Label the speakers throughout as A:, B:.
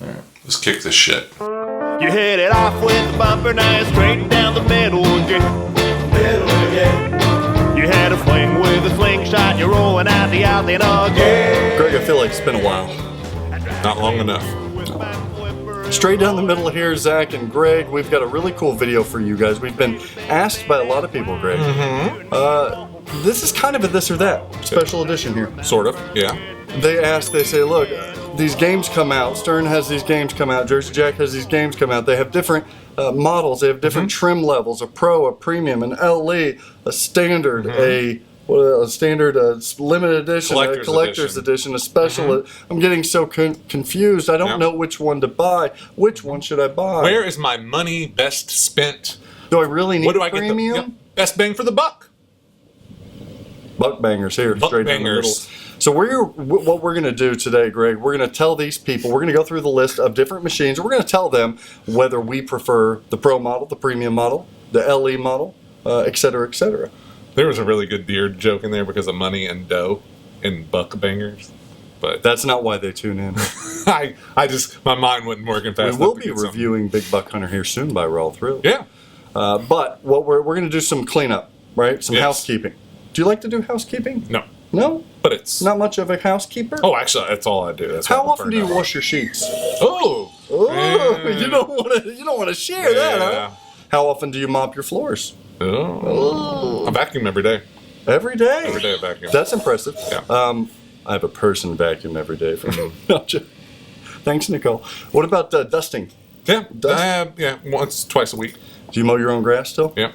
A: Alright, let's kick this shit.
B: You hit it off with the bumper, now straight down the middle again. You had a fling with a slingshot, you're rolling out the alley again.
C: Greg, I feel like it's been a while.
A: Not long enough.
C: Straight down the middle here, Zach and Greg, we've got a really cool video for you guys. We've been asked by a lot of people, Greg. This is kind of a this or that special edition here.
A: Sort of, yeah.
C: They ask, they say, look, these games come out, Stern has these games come out, Jersey Jack has these games come out. They have different models, they have different trim levels, a Pro, a Premium, an LE, a Standard, a standard limited edition, a collector's edition, a special. I'm getting so confused. I don't know which one to buy. Which one should I buy?
A: Where is my money best spent?
C: Do I really need
A: What do I
C: premium?
A: get the best bang for the buck?
C: Buck bangers here,
A: Buck
C: straight down the middle.
A: bangers.
C: So what we're going to do today, Greg, we're going to tell these people, we're going to go through the list of different machines. We're going to tell them whether we prefer the Pro model, the Premium model, the LE model, et cetera, et cetera.
A: There was a really good beard joke in there because of money and dough and buck bangers. But
C: That's not why they tune in.
A: I just, my mind wasn't working fast.
C: We will be reviewing Big Buck Hunter here soon by Raw Thrill.
A: Yeah.
C: But what we're going to do some cleanup, right? Some housekeeping. Do you like to do housekeeping?
A: No.
C: No?
A: But it's
C: Not much of a housekeeper?
A: Oh, actually, that's all I do. That's
C: How
A: what
C: often do you wash your sheets?
A: Oh.
C: Oh, you don't want to share that, huh? How often do you mop your floors?
A: Oh. I vacuum every day.
C: Every day?
A: Every day I vacuum.
C: That's impressive.
A: Yeah.
C: I have a person vacuum every day for me. Thanks, Nicole. What about dusting?
A: Yeah. Once, twice a week.
C: Do you mow your own grass still?
A: Yeah.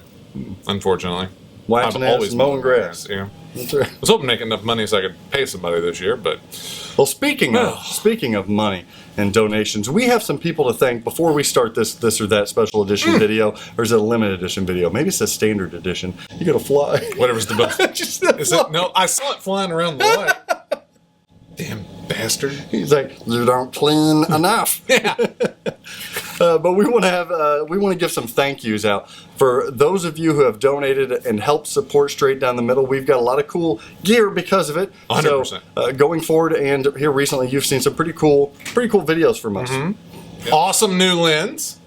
A: Unfortunately.
C: Waxing
A: I've
C: ass
A: always
C: and mowing
A: mown
C: grass.
A: Yeah.
C: That's right.
A: I was hoping to make enough money so I could pay somebody this year, but
C: Well, speaking of money and donations, we have some people to thank before we start this or that special edition video, or is it a limited edition video? Maybe it's a standard edition. You gotta fly.
A: whatever's the best.
C: Just
A: Is it? No, I saw it flying around the light. Damn bastard.
C: He's like, you don't clean enough.
A: Yeah.
C: But we want to give some thank yous out for those of you who have donated and helped support Straight Down the Middle. We've got a lot of cool gear because of it.
A: 100%.
C: So going forward, and here recently, you've seen some pretty cool videos from us.
A: Yep. Awesome new lens.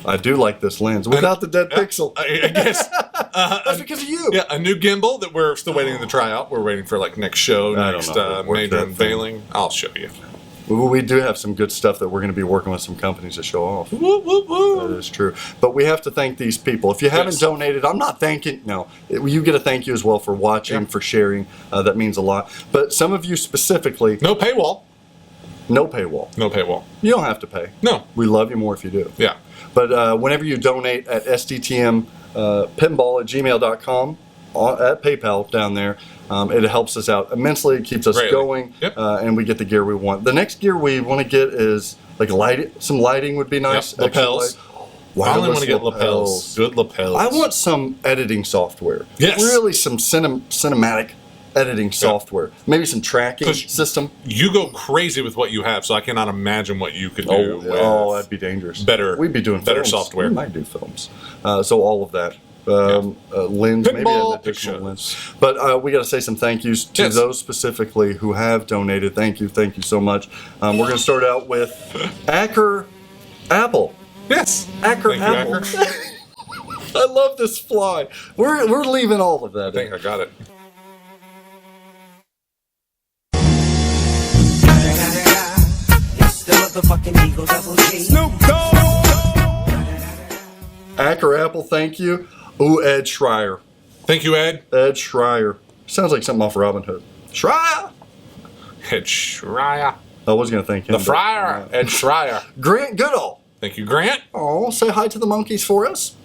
C: I do like this lens without the dead pixel.
A: I guess.
C: That's because of you.
A: Yeah, a new gimbal that we're still waiting to try out. We're waiting for like next show,
C: I don't
A: next
C: know how to work
A: major
C: that thing.
A: unveiling. I'll show you.
C: We do have some good stuff that we're going to be working with some companies to show off.
A: Woo, woo, woo.
C: That is true. But we have to thank these people. If you haven't donated, I'm not thanking. No, you get a thank you as well for watching, for sharing. That means a lot. But some of you specifically,
A: No paywall.
C: no paywall.
A: No paywall.
C: You don't have to pay.
A: No.
C: We love you more if you do.
A: Yeah.
C: But whenever you donate at SDTM pinball@gmail.com, at PayPal down there, it helps us out immensely. It keeps us
A: Greatly.
C: going, and we get the gear we want. The next gear we want to get is like some lighting would be nice.
A: Yep. Lapels. I only want to get lapels. Good lapels.
C: I want some editing software.
A: Yes.
C: Really some cinematic editing software. Maybe some tracking system.
A: You go crazy with what you have, so I cannot imagine what you could do.
C: Oh, that'd be dangerous.
A: We'd
C: be doing
A: better
C: films.
A: software.
C: We might do films. So all of that. Lens, maybe an
A: Pinball
C: additional lens. But we got to say some thank yous to those specifically who have donated. Thank you so much. We're going to start out with Apple.
A: Yes.
C: Apple.
A: Acker.
C: I love this fly. We're leaving all of that.
A: I think I got it.
B: Snoop Dogg.
C: Apple, thank you. Ooh, Ed Schreier.
A: Thank you, Ed.
C: Ed Schreier. Sounds like something off Robin Hood. Schreier.
A: Ed Schreier.
C: I was going to thank him.
A: The Friar. Ed Schreier.
C: Grant Goodall.
A: Thank you, Grant.
C: Oh, say hi to the monkeys for us.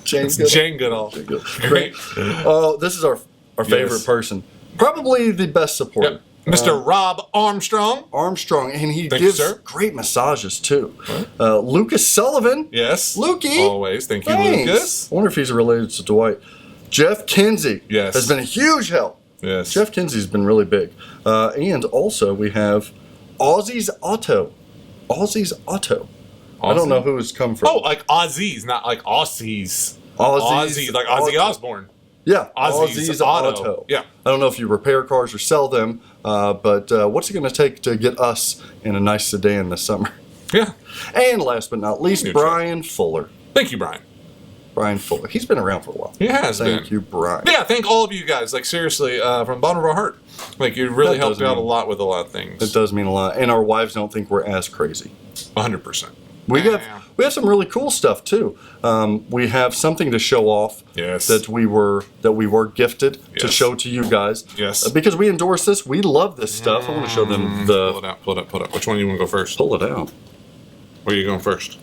C: Jane Goodall.
A: Jane Goodall. Great.
C: Oh, this is our favorite person. Probably the best supporter.
A: Yep. Mr. Rob Armstrong.
C: Armstrong, and he
A: Thank you,
C: gives
A: sir.
C: great massages too. Lucas Sullivan.
A: Yes.
C: Lukey.
A: Always. Thank you,
C: Thanks.
A: Lucas.
C: I wonder if he's related to Dwight. Jeff Kinsey.
A: Yes.
C: Has been a huge help.
A: Yes.
C: Jeff Kinsey's been really big. And also we have Aussie's Auto. Aussie's Auto. I don't know who it's come from.
A: Oh, like Aussies, not like Aussies.
C: Aussies.
A: Aussie, like Ozzy Osbourne.
C: Yeah,
A: Aussie's Auto. Yeah.
C: I don't know if you repair cars or sell them, but what's it going to take to get us in a nice sedan this summer?
A: Yeah.
C: And last but not least, Brian Fuller.
A: Thank you, Brian.
C: Brian Fuller. He's been around for a while.
A: He has been.
C: Thank you, Brian.
A: Yeah, thank all of you guys. Like, seriously, from the bottom of our heart. Like, you really helped out a lot with a lot of things.
C: It does mean a lot. And our wives don't think we're as crazy.
A: 100%.
C: We have some really cool stuff too. We have something to show off.
A: Yes.
C: That we were gifted to show to you guys.
A: Yes.
C: Because we endorse this. We love this stuff. I want to show them the.
A: Pull it out. Pull it up. Pull it up. Which one do you want to go first?
C: Pull it out.
A: Where are you going first?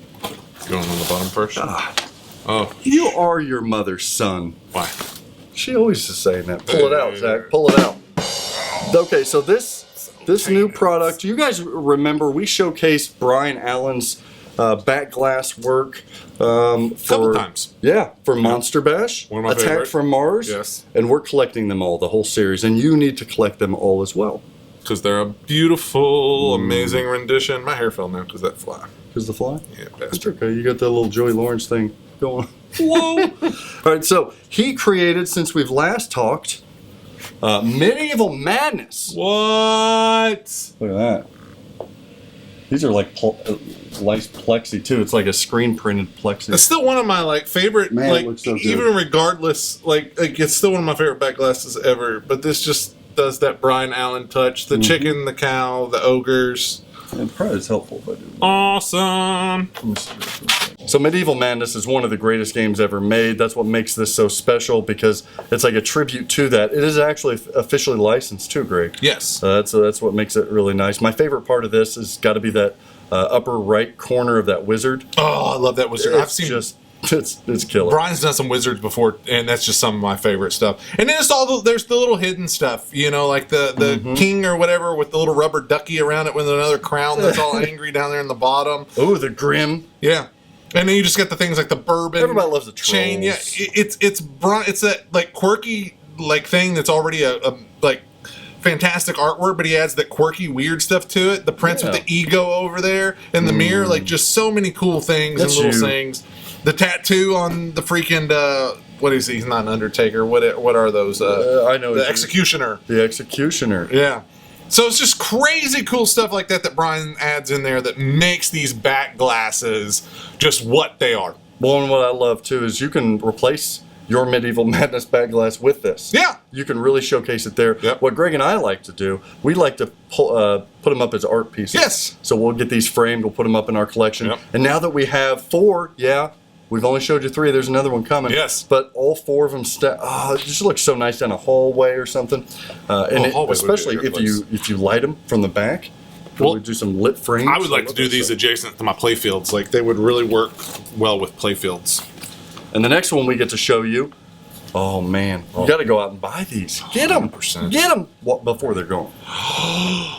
A: Going on the bottom first? Oh.
C: You are your mother's son.
A: Why?
C: She always is saying that. Pull it out, Zach. Pull it out. Okay, so this new product. You guys remember we showcased Brian Allen's back glass work for
A: couple times.
C: Yeah, for Monster Bash,
A: One of my
C: Attack
A: favorite.
C: from Mars.
A: Yes.
C: And we're collecting them all, the whole series, and you need to collect them all as well.
A: Because they're a beautiful, amazing rendition. My hair fell now because that fly.
C: Because the fly?
A: Yeah,
C: That's
A: bastard.
C: okay. You got that little Joey Lawrence thing going.
A: Whoa!
C: All right, so he created, since we've last talked, Medieval Madness.
A: What?
C: Look at that. These are like lice plexi too. It's like a screen printed plexi.
A: It's still one of my favorite.
C: Man, it looks so good.
A: Even regardless, it's still one of my favorite back glasses ever. But this just does that Brian Allen touch. The chicken, the cow, the ogres.
C: And probably it's helpful if I do.
A: Awesome.
C: So Medieval Madness is one of the greatest games ever made. That's what makes this so special, because it's like a tribute to that. It is actually officially licensed too, Greg.
A: Yes.
C: That's what makes it really nice. My favorite part of this has got to be that upper right corner of that wizard.
A: Oh, I love that wizard. I've seen
C: it's killer.
A: Brian's done some wizards before, and that's just some of my favorite stuff. And then there's the little hidden stuff, like the king or whatever with the little rubber ducky around it with another crown that's all angry down there in the bottom.
C: Oh, the Grim.
A: Yeah. And then you just get the things like the bourbon.
C: Everybody loves the
A: chain. Yeah,
C: trolls.
A: it's that quirky thing that's already a fantastic artwork, but he adds that quirky weird stuff to it. The prince with the ego over there in the mirror, just so many cool things and little things. The tattoo on the freaking what is he? He's not an Undertaker. What are those?
C: I know
A: the Executioner.
C: The Executioner.
A: Yeah. So it's just crazy cool stuff like that Brian adds in there that makes these back glasses just what they are.
C: Well, and what I love too is you can replace your Medieval Madness back glass with this.
A: Yeah.
C: You can really showcase it there.
A: Yep.
C: What Greg and I like to do, we like to put them up as art pieces.
A: Yes.
C: So we'll get these framed, we'll put them up in our collection.
A: Yep.
C: And now that we have 4, we've only showed you 3. There's another one coming.
A: Yes.
C: But all 4 of them, it just looks so nice down a hallway or something. Especially if you light them from the back. We'll do some lit frames.
A: I would like to do these adjacent to my playfields. They would really work well with playfields.
C: And the next one we get to show you, oh man, you got to go out and buy these. Get them.
A: 100%.
C: Get them before they're gone.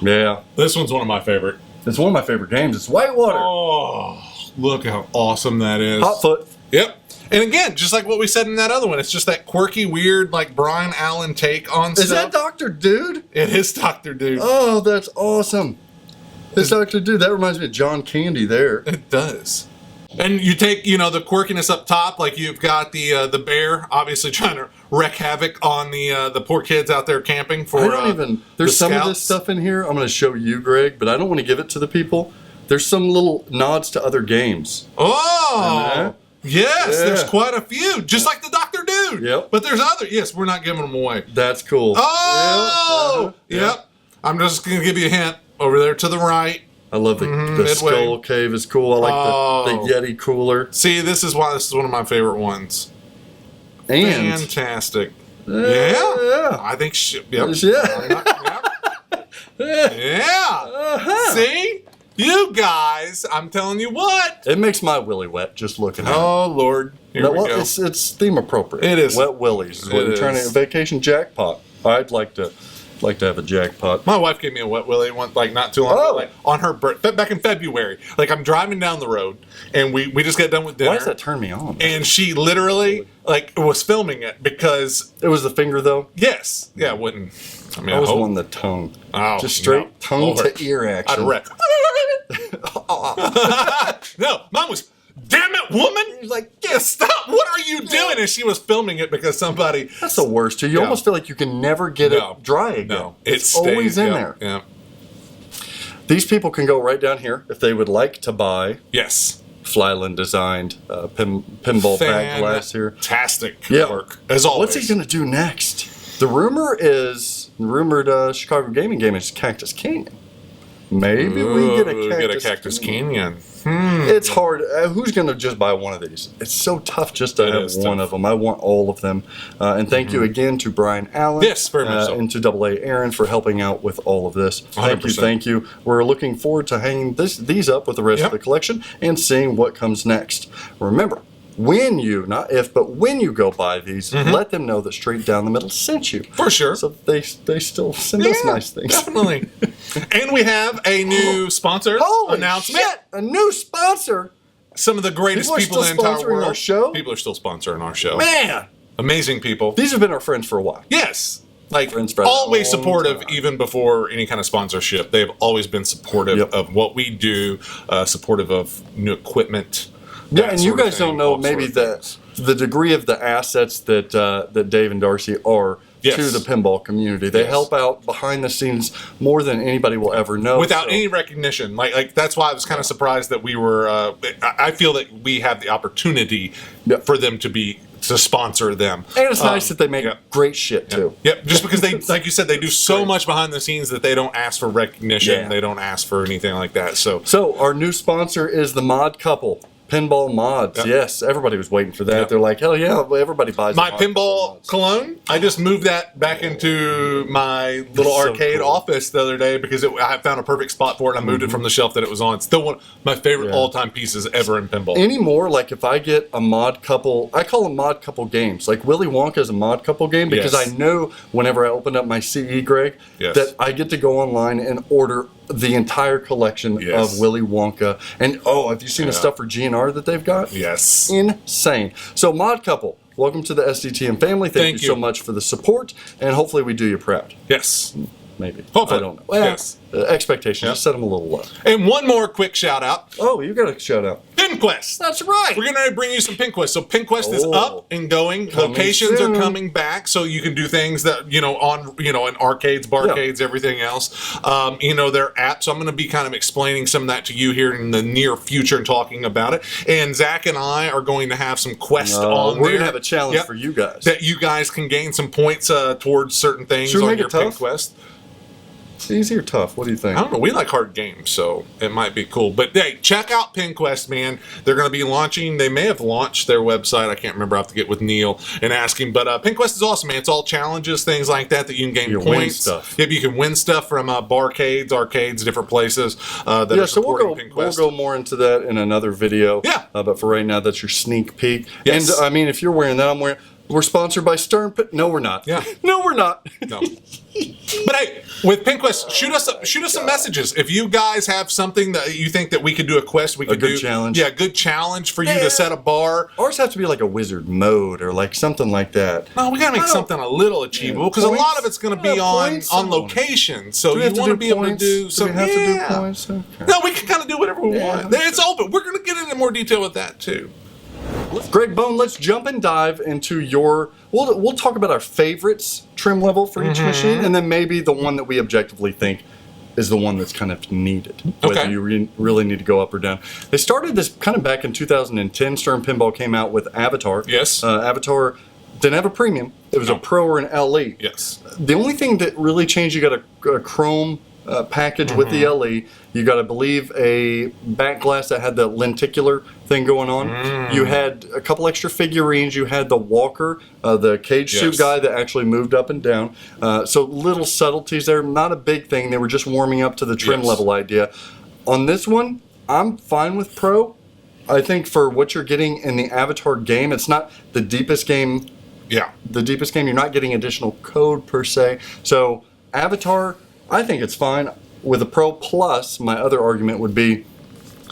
C: Yeah.
A: This one's one of my favorite.
C: It's one of my favorite games. It's Whitewater.
A: Oh, look how awesome that is.
C: Hot Foot.
A: Yep. And again, just like what we said in that other one, it's just that quirky, weird, Brian Allen take on stuff.
C: Is that Dr. Dude?
A: It is Dr. Dude.
C: Oh, that's awesome. It's Dr. Dude. That reminds me of John Candy there.
A: It does. And you take, the quirkiness up top, you've got the bear obviously trying to wreak havoc on the poor kids out there camping for
C: there's some of this stuff in here I'm going to show you, Greg, but I don't want to give it to the people. There's some little nods to other games.
A: Oh! Yes, there's quite a few, just like the Dr. Dude.
C: Yep.
A: But there's other. Yes, we're not giving them away.
C: That's cool.
A: Oh! Yep. I'm just going to give you a hint. Over there to the right.
C: I love the Skull Cave is cool. I like the Yeti cooler.
A: See, this is why this is one of my favorite ones.
C: And
A: fantastic.
C: Yeah.
A: I think
C: Yeah.
A: Yeah. See? You guys, I'm telling you what.
C: It makes my willy wet just looking at it.
A: Oh, Lord. Here we go.
C: It's theme appropriate.
A: It is.
C: Wet willies is what you're trying to. Vacation jackpot. I'd like to have a jackpot.
A: My wife gave me a wet willy one, not too long ago, on her birthday, back in February. I'm driving down the road, and we just got done with dinner.
C: Why does that turn me on?
A: And she literally, was filming it because...
C: It was the finger, though?
A: Yes. Yeah, it wouldn't...
C: I was on the tongue.
A: Oh,
C: just straight tongue to ear action.
A: I'd wreck. No, mine was... Damn it, woman?
C: He's like,
A: Yeah, stop! What are you doing? And she was filming it because somebody.
C: That's the worst too. You almost feel like you can never get it dry again.
A: No,
C: it's always in there.
A: Yeah.
C: These people can go right down here if they would like to buy.
A: Yes.
C: Flyland designed pinball back glass here.
A: Fantastic
C: Yeah.
A: work, as always.
C: What's he going to do next? The rumored Chicago gaming game is Cactus Canyon. Maybe we get a Cactus
A: Canyon.
C: It's hard. Who's going to just buy one of these? It's so tough just to have one of them. I want all of them. And thank you again to Brian Allen.
A: Yes, very much so.
C: And to AA Aaron for helping out with all of this.
A: 100%.
C: Thank you. We're looking forward to hanging these up with the rest of the collection and seeing what comes next. Remember, when you, not if, but when you go buy these, let them know that Straight Down the Middle sent you.
A: For sure.
C: So they still send us nice things.
A: Definitely. And we have a new sponsor announcement.
C: Shit, a new sponsor.
A: Some of the greatest people in the entire world.
C: Our show?
A: People are still sponsoring our show.
C: Man.
A: Amazing people.
C: These have been our friends for a while.
A: Yes. Like,
C: Friends for a
A: always
C: long
A: supportive,
C: time.
A: even before any kind of sponsorship. They've always been supportive of what we do, supportive of new equipment.
C: Yeah, and you guys don't know maybe the degree of the assets that that Dave and Darcy are to the pinball community. They help out behind the scenes more than anybody will ever know.
A: Without any recognition. Like that's why I was kind of surprised that we were, I feel that we have the opportunity for them to sponsor them.
C: And it's nice that they make great shit too.
A: Yep, just because they, like you said, they do so much behind the scenes that they don't ask for recognition.
C: Yeah.
A: They don't ask for anything like that. So
C: our new sponsor is the Mod Couple. Pinball Mods, yes. Everybody was waiting for that. They're like, hell yeah, everybody buys
A: my pinball cologne. I just moved that back into my little arcade office the other day because I found a perfect spot for it. I moved it from the shelf that it was on. It's still one of my favorite all-time pieces ever in pinball.
C: Anymore, like if I get a Mod Couple, I call them Mod Couple games. Like Willy Wonka is a Mod Couple game because I know whenever I open up my CE, Greg, that I get to go online and order the entire collection of Willy Wonka. And have you seen the stuff for GNR that they've got?
A: Yes.
C: Insane. So Mod Couple, welcome to the SDTM family. Thank you so much for the support, and hopefully we do you proud.
A: Yes.
C: Maybe.
A: Hopefully.
C: I don't know. Well,
A: yes.
C: Expectations. Just set them a little low.
A: And one more quick shout out.
C: Oh, you got a shout out.
A: PINQUEST.
C: That's right.
A: We're going to bring you some PINQUEST. So PINQUEST is up and going. Locations are coming back, so you can do things that in arcades, barcades, everything else. Their app. So I'm going to be kind of explaining some of that to you here in the near future and talking about it. And Zach and I are going to have some quests on there.
C: We're going to have a challenge for you guys.
A: That you guys can gain some points towards certain things on your PINQUEST.
C: Easy or tough? What do you think?
A: I don't know. We like hard games, so it might be cool. But hey, check out PINQUEST, man. They're going to be launching. They may have launched their website. I can't remember. I have to get with Neil and ask him. But PINQUEST is awesome, man. It's all challenges, things like that you can gain points.
C: Win stuff.
A: Yep, you can win stuff from barcades, arcades, different places that are supporting PINQUEST.
C: We'll go more into that in another video. Yeah. But for right now, that's your sneak peek. Yes. And I mean, if you're wearing that, I'm wearing. We're sponsored by Stern. No, we're not.
A: Yeah.
C: No, we're not.
A: No. But hey, with PINQUEST, shoot us some messages. If you guys have something that you think that we could do a quest, we could do. A good challenge. Yeah, good challenge for you to set a bar.
C: Ours have to be like a wizard mode or like something like that.
A: No, we got to make something a little achievable because a lot of it's going to be on location. So you want to be able to do some.
C: Do we have to do points? Okay.
A: No, we can kind of do whatever we want. It's open. We're going to get into more detail with that too.
C: Greg Bone, let's jump and dive into your. We'll talk about our favorites trim level for each machine, and then maybe the one that we objectively think is the one that's kind of needed. Whether you really need to go up or down. They started this kind of back in 2010. Stern Pinball came out with Avatar.
A: Yes.
C: Avatar didn't have a premium. It was a Pro or an LE.
A: Yes.
C: The only thing that really changed, you got a chrome package with the LE. You got, I believe, a back glass that had the lenticular thing going on. You had a couple extra figurines. You had the walker, the cage suit guy that actually moved up and down. So little subtleties there. Not a big thing. They were just warming up to the trim level idea. On this one, I'm fine with Pro. I think for what you're getting in the Avatar game, it's not the deepest game.
A: Yeah.
C: The deepest game. You're not getting additional code per se. So Avatar, I think it's fine. With a Pro Plus, my other argument would be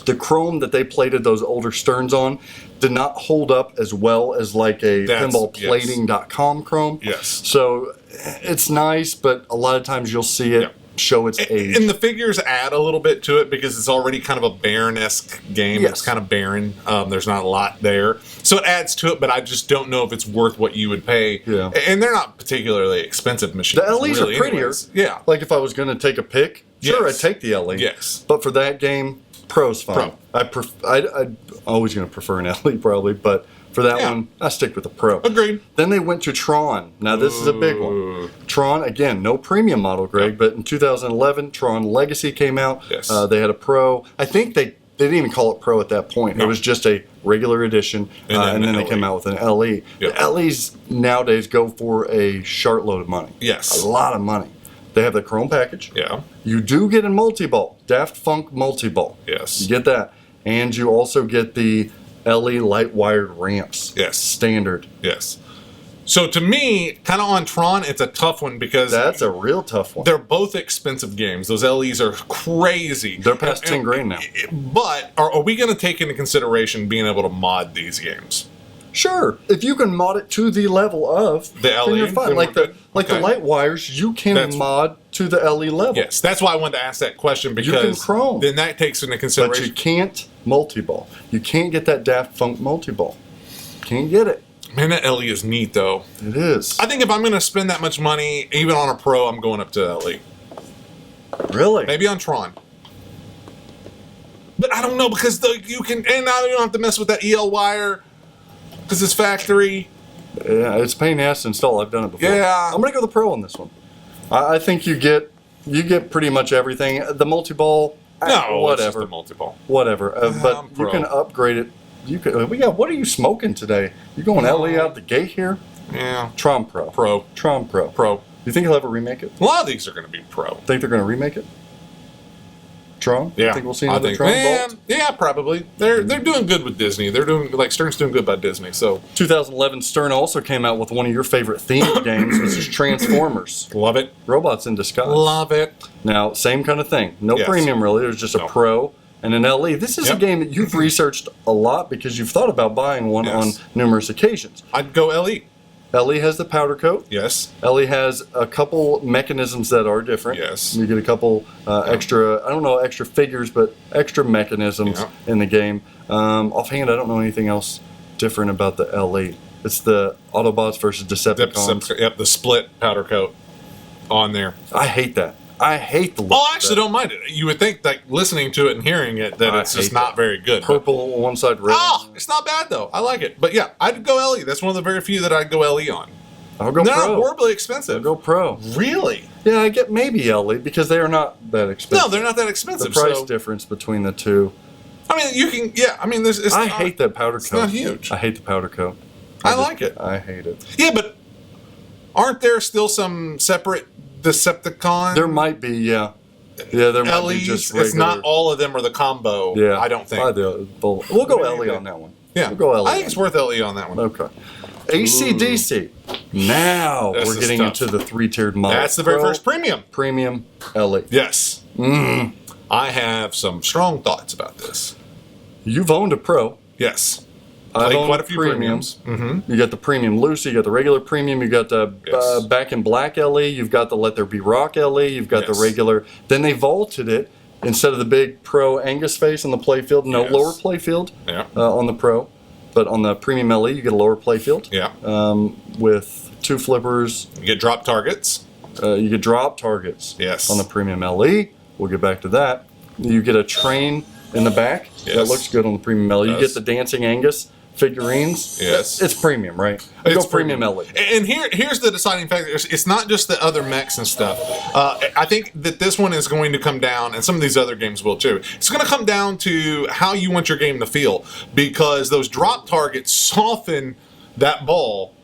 C: the chrome that they plated those older Sterns on did not hold up as well as like a pinballplating.com chrome.
A: Yes.
C: So it's nice, but a lot of times you'll see it show its age.
A: And the figures add a little bit to it because it's already kind of a Baron-esque game.
C: Yes.
A: It's kind of barren. There's not a lot there. So it adds to it, but I just don't know if it's worth what you would pay.
C: Yeah.
A: And they're not particularly expensive machines.
C: The LEs
A: really,
C: are prettier.
A: anyways. Yeah.
C: Like if I was going to take a pick, sure,
A: Yes.
C: I'd take the LE.
A: Yes.
C: But for that game, Pro's fine.
A: Pro.
C: I'm always going to prefer an LE probably, but for that
A: Yeah.
C: one, I stick with the Pro.
A: Agreed.
C: Then they went to TRON. Now this is a big one. TRON, again, no premium model, Greg, but in 2011, TRON Legacy came out.
A: Yes.
C: They had a Pro. I think they didn't even call it Pro at that point.
A: No.
C: It was just a regular edition, and then they
A: LE.
C: came out with an LE.
A: Yep.
C: The LEs nowadays go for a shartload of money.
A: Yes.
C: A lot of money. They have the Chrome package.
A: Yeah.
C: You do get a multi-ball, Daft Funk multi-ball.
A: Yes.
C: You get that. And you also get the LE light wired ramps.
A: Yes.
C: Standard.
A: Yes. So to me, kind of on Tron, it's a tough one because
C: That's a real tough one.
A: they're both expensive games. Those LEs are crazy.
C: They're past 10 grand now.
A: But are we going to take into consideration being able to mod these games?
C: Sure. If you can mod it to the level of
A: The
C: then
A: LE,
C: you're fine.
A: then
C: Like
A: we're
C: the
A: good. Okay.
C: light wires, you can
A: That's-
C: mod to the LE level.
A: Yes, that's why I wanted to ask that question because
C: Chrome.
A: then that takes into
C: But
A: consideration.
C: you can't multi-ball. You can't get that Daft Funk multi-ball. Can't get it.
A: Man, that LE is neat though.
C: It is.
A: I think if I'm going to spend that much money, even on a Pro, I'm going up to LE.
C: Really?
A: Maybe on Tron. But I don't know because you can, and now you don't have to mess with that EL wire because it's factory.
C: Yeah, it's a pain in the ass to install. I've done it before.
A: Yeah.
C: I'm gonna go the Pro on this one. I think you get pretty much everything. The multi-ball,
A: No,
C: whatever,
A: it's just a multi-ball.
C: whatever. But
A: I'm
C: you
A: Pro.
C: can upgrade it. You can. Yeah. What are you smoking today? You going LE out the gate here?
A: Yeah,
C: Tron Pro.
A: Pro,
C: Tron Pro.
A: Pro.
C: You think he'll ever remake it?
A: A lot of these are going to be Pro.
C: Think they're gonna remake it? Tron?
A: Yeah,
C: Think we'll see
A: I
C: another
A: think,
C: Tron
A: man,
C: Vault?
A: yeah, probably. They're doing good with Disney. They're doing like Stern's doing good by Disney. So
C: 2011, Stern also came out with one of your favorite themed games, which is Transformers.
A: love it,
C: Robots in Disguise.
A: love it.
C: Now, same kind of thing. No
A: Yes.
C: premium really. There's just a
A: No.
C: Pro and an LE. This is a
A: Yep.
C: game that you've researched a lot because you've thought about buying one
A: Yes.
C: on numerous occasions.
A: I'd go LE.
C: LE has the powder coat.
A: Yes.
C: LE has a couple mechanisms that are different.
A: Yes.
C: You get a couple extra, I don't know, extra figures, but extra mechanisms
A: Yeah.
C: in the game. Offhand, I don't know anything else different about the LE. It's the Autobots versus Decepticons.
A: Yep, the split powder coat on there.
C: I hate that. I hate the look.
A: Oh,
C: of
A: I actually
C: that.
A: don't mind it. You would think, like, listening to it and hearing it, that
C: I
A: it's just
C: hate
A: not
C: that.
A: very good. but-
C: Purple on one side, red.
A: Oh, it's not bad though. I like it. But yeah, I'd go LE. That's one of the very few that I'd go LE on.
C: I'll go
A: They're
C: Pro.
A: not horribly
C: I'll
A: expensive.
C: go Pro.
A: Really?
C: Yeah, I get maybe LE because they are not that expensive.
A: No, they're not that
C: The
A: expensive.
C: price
A: so,
C: difference between the two.
A: I mean, you can. Yeah, I mean, there's. It's
C: I
A: not-
C: hate that powder
A: It's
C: coat.
A: not huge.
C: I hate the powder coat.
A: I like it.
C: I hate it.
A: Yeah, but aren't there still some separate Decepticon
C: There might be, yeah. Yeah, there might be
A: LEs?
C: just regular.
A: It's not all of them are the combo.
C: Yeah,
A: I don't think.
C: We'll go LE on that one.
A: Yeah,
C: We'll go LE.
A: I think it's worth LE on that one.
C: Okay. ACDC. Now
A: This
C: we're
A: is
C: getting
A: tough.
C: into the three-tiered model.
A: That's the very
C: Pro,
A: first premium.
C: premium LE.
A: Yes. I have some strong thoughts about this.
C: You've owned a Pro.
A: Yes.
C: I've
A: Played
C: owned
A: quite a few
C: premiums.
A: premiums.
C: You got the premium Lucy, you got the regular premium, you got the
A: Yes.
C: Back in Black LE, you've got the Let There Be Rock LE, you've got the
A: Yes.
C: regular. Then they vaulted it instead of the big Pro Angus face on the playfield, no
A: Yes.
C: lower playfield
A: Yeah.
C: on the Pro, but on the premium LE you get a lower playfield
A: Yeah.
C: with two flippers.
A: You get drop targets.
C: You get drop targets
A: Yes.
C: on the premium LE. We'll get back to that. You get a train in the back. That
A: Yes.
C: looks good on the premium LE. You
A: Does.
C: get the Dancing Angus figurines.
A: Yes.
C: It's premium, right?
A: It's
C: Go premium LE.
A: And here's the deciding factor. It's not just the other mechs and stuff. I think that this one is going to come down, and some of these other games will too. It's going to come down to how you want your game to feel, because those drop targets soften that ball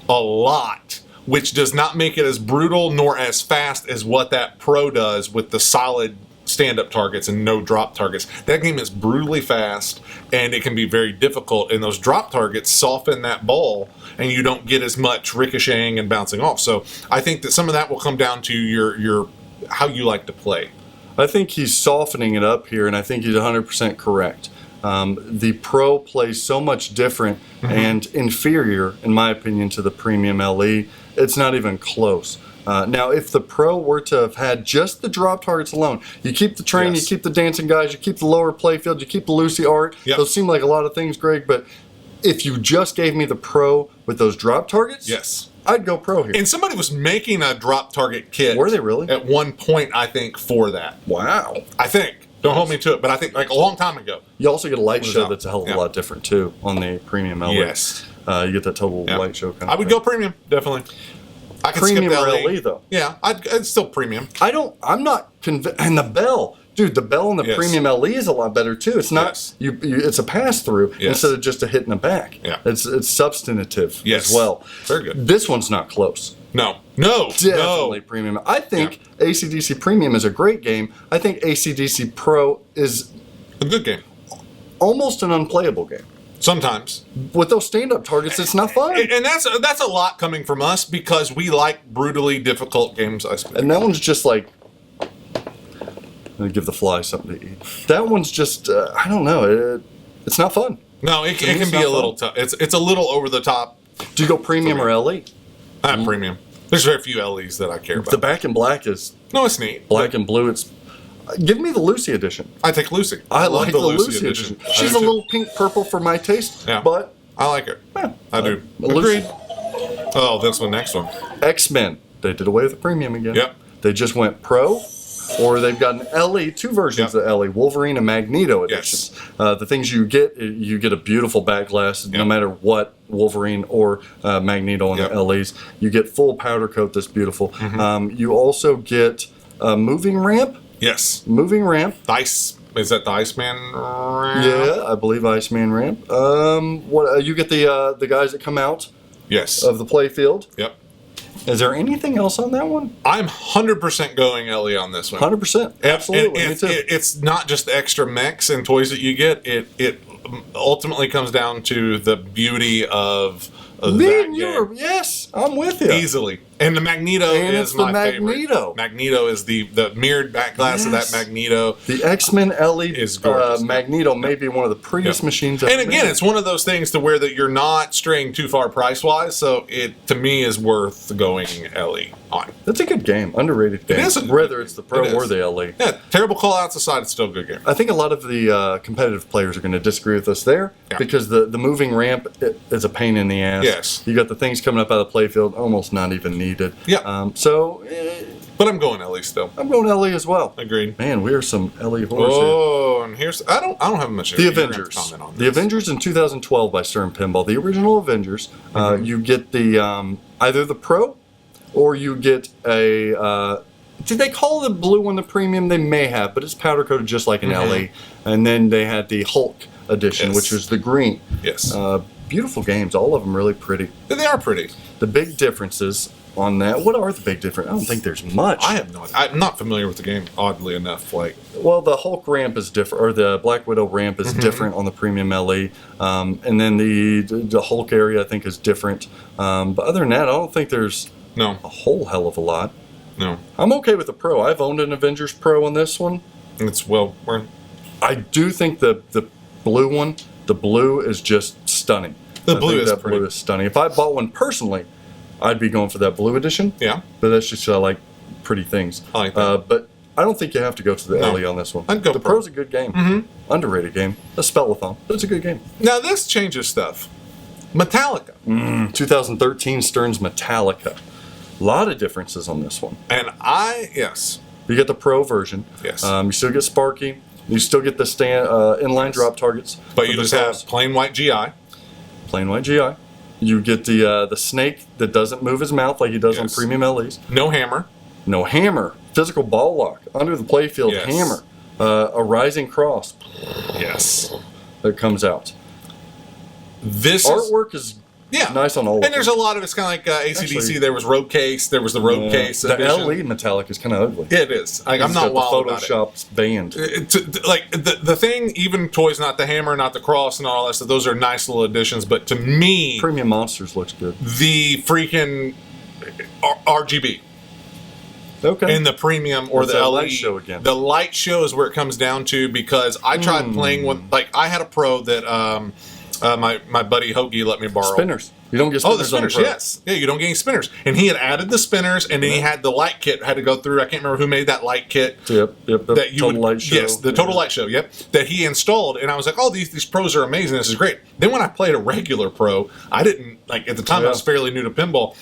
A: a lot, which does not make it as brutal nor as fast as what that Pro does with the solid stand-up targets and no drop targets. That game is brutally fast, and it can be very difficult, and those drop targets soften that ball, and you don't get as much ricocheting and bouncing off. So I think that some of that will come down to your how you like to play.
C: I think he's softening it up here, and I think he's 100% correct. The Pro plays so much different and inferior, in my opinion, to the premium LE. It's not even close. Now, if the Pro were to have had just the drop targets alone, you keep the train, you keep the dancing guys, you keep the lower playfield, you keep the Lucy art. Those seem like a lot of things, Greg, but if you just gave me the Pro with those drop targets, I'd go Pro here.
A: And somebody was making a drop target kit.
C: Were they really?
A: At one point, I think, for that.
C: Wow.
A: I think. Don't hold me to it, but I think like a long time ago.
C: You also get a light show that's a hell of a lot different, too, on the premium LE.
A: Yes.
C: You get that total light show kind of
A: I would go premium, definitely. I could
C: premium
A: skip
C: or
A: LE.
C: LE, though.
A: Yeah, I'd still premium.
C: I'm not convinced. And the bell. Dude, the bell in the premium LE is a lot better, too. It's not, it's a pass-through instead of just a hit in the back.
A: Yeah.
C: It's substantive as well.
A: Very good.
C: This one's not close.
A: No.
C: Definitely premium. I think ACDC Premium is a great game. I think ACDC Pro is
A: a good game.
C: Almost an unplayable game.
A: Sometimes.
C: With those stand-up targets, it's not fun.
A: And that's a lot coming from us because we like brutally difficult games, I suppose.
C: And that one's just like, I'm going to give the fly something to eat. That one's just, I don't know, it's not fun.
A: No, it can be a little tough. It's a little over the top.
C: Do you go premium or LE?
A: Premium. There's very few LEs that I care about.
C: The back and black is...
A: No, it's neat.
C: Black and blue, it's... Give me the Lucy edition.
A: I take Lucy.
C: I like the Lucy edition. She's a little pink-purple for my taste, but...
A: I like her.
C: Yeah,
A: I do. Agreed. Oh, this one, next one.
C: X-Men. They did away with the premium again.
A: Yep.
C: They just went Pro, or they've got an LE, two versions of LE, Wolverine and Magneto editions. The things you get a beautiful back glass, no matter what Wolverine or Magneto on the LEs. You get full powder coat that's beautiful. You also get a moving ramp.
A: Yes.
C: Moving ramp.
A: Is that the Iceman ramp?
C: Yeah, I believe Iceman ramp. You get the guys that come out of the play field.
A: Yep.
C: Is there anything else on that one?
A: I'm 100% going LE on this one.
C: 100%. Absolutely.
A: And it's not just extra mechs and toys that you get. It ultimately comes down to the beauty of that game.
C: Yes, I'm with you.
A: Easily. And the Magneto is my
C: Magneto.
A: favorite. Magneto is the mirrored back glass of that Magneto.
C: The X-Men LE
A: is gorgeous.
C: Magneto may be one of the prettiest machines ever.
A: And again, it's one of those things to where that you're not straying too far price-wise, so it, to me, is worth going LE on.
C: It's a good game. Underrated game.
A: It is
C: whether it's the Pro or the LE.
A: Yeah, terrible call-outs aside, it's still a good game.
C: I think a lot of the competitive players are going to disagree with us there because the moving ramp is a pain in the ass.
A: Yes.
C: You got the things coming up out of the playfield, almost not even needed.
A: Yeah. But I'm going LE still.
C: I'm going LE as well.
A: Agreed.
C: Man, we are some LE horrors
A: here. And here's I don't have much.
C: The Avengers. The Avengers in 2012 by Stern Pinball. The original Avengers. You get the either the Pro, or you get a. Did they call the blue one the premium? They may have, but it's powder coated just like an LE. And then they had the Hulk edition, which was the green.
A: Yes.
C: Beautiful games. All of them really pretty.
A: They are pretty.
C: The big differences on that. What are the big differences? I don't think there's much.
A: I have no idea. I'm not familiar with the game, oddly enough.
C: Well, the Hulk ramp is different, or the Black Widow ramp is different on the premium LE. And then the Hulk area, I think, is different. But other than that, I don't think there's a whole hell of a lot.
A: No.
C: I'm okay with the Pro. I've owned an Avengers Pro on this one.
A: It's well worth.
C: I do think the blue one, the blue is just stunning.
A: The blue is
C: stunning. If I bought one personally, I'd be going for that blue edition.
A: Yeah.
C: But that's just I like pretty things.
A: I like that.
C: But I don't think you have to go to the LE on this one.
A: I'd go
C: the Pro's a good game. Underrated game. A spellathon, but it's a good game.
A: Now this changes stuff. Metallica.
C: 2013 Stern's Metallica. A lot of differences on this one.
A: And
C: you get the Pro version.
A: Yes.
C: You still get Sparky. You still get the inline drop targets.
A: But you just have plain white GI.
C: Plain white GI. You get the snake that doesn't move his mouth like he does on premium LEs.
A: No hammer.
C: No hammer. Physical ball lock. Under the playfield hammer. A rising cross.
A: Yes.
C: That comes out.
A: This
C: artwork is nice on all of them.
A: And there's a lot of it's kind of like ACDC. Actually, there was Road Case. There was the Road Case.
C: The
A: edition.
C: LE Metallic is kind of ugly.
A: Yeah, it is. I'm not wild about it.
C: Photoshop's banned.
A: Like the thing, even toys, not the hammer, not the cross, and all that stuff. Those are nice little additions. But to me,
C: Premium Monsters looks good.
A: The freaking RGB.
C: Okay.
A: In the premium or the LE
C: light show again.
A: The light show is where it comes down to because I tried playing with I had a Pro that My buddy Hoagie let me borrow.
C: Spinners. You don't get spinners.
A: Oh, the spinners, yes. Yeah, you don't get any spinners. And he had added the spinners, and then he had the light kit. Had to go through. I can't remember who made that light kit.
C: Yep. The
A: that you
C: Total Light Show.
A: Yes, the Total Light Show. Yep, that he installed, and I was like, "Oh, these pros are amazing. This is great." Then when I played a regular pro, I didn't like at the time. I was fairly new to pinball.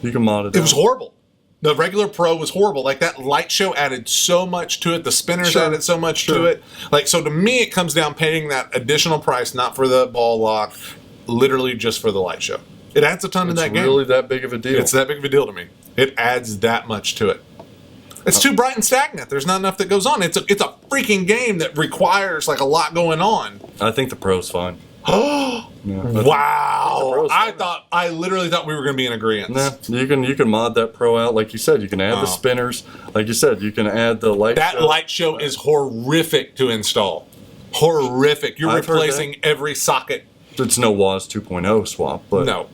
C: You can mod it.
A: It was horrible. The regular pro was horrible. Like that light show added so much to it. The spinners added so much to it. Like so, to me, it comes down paying that additional price, not for the ball lock, literally just for the light show. It adds a ton to that game.
C: It's really that big of a deal.
A: It's that big of a deal to me. It adds that much to it. It's too bright and stagnant. There's not enough that goes on. It's a freaking game that requires like a lot going on.
C: I think the pro's fine.
A: Wow! I literally thought we were going to be in agreement.
C: Nah, you can mod that pro out, like you said. You can add the spinners, like you said. You can add the light.
A: That light show is horrific to install. Horrific. You're replacing every socket.
C: It's no WAS 2.0 swap, but
A: no,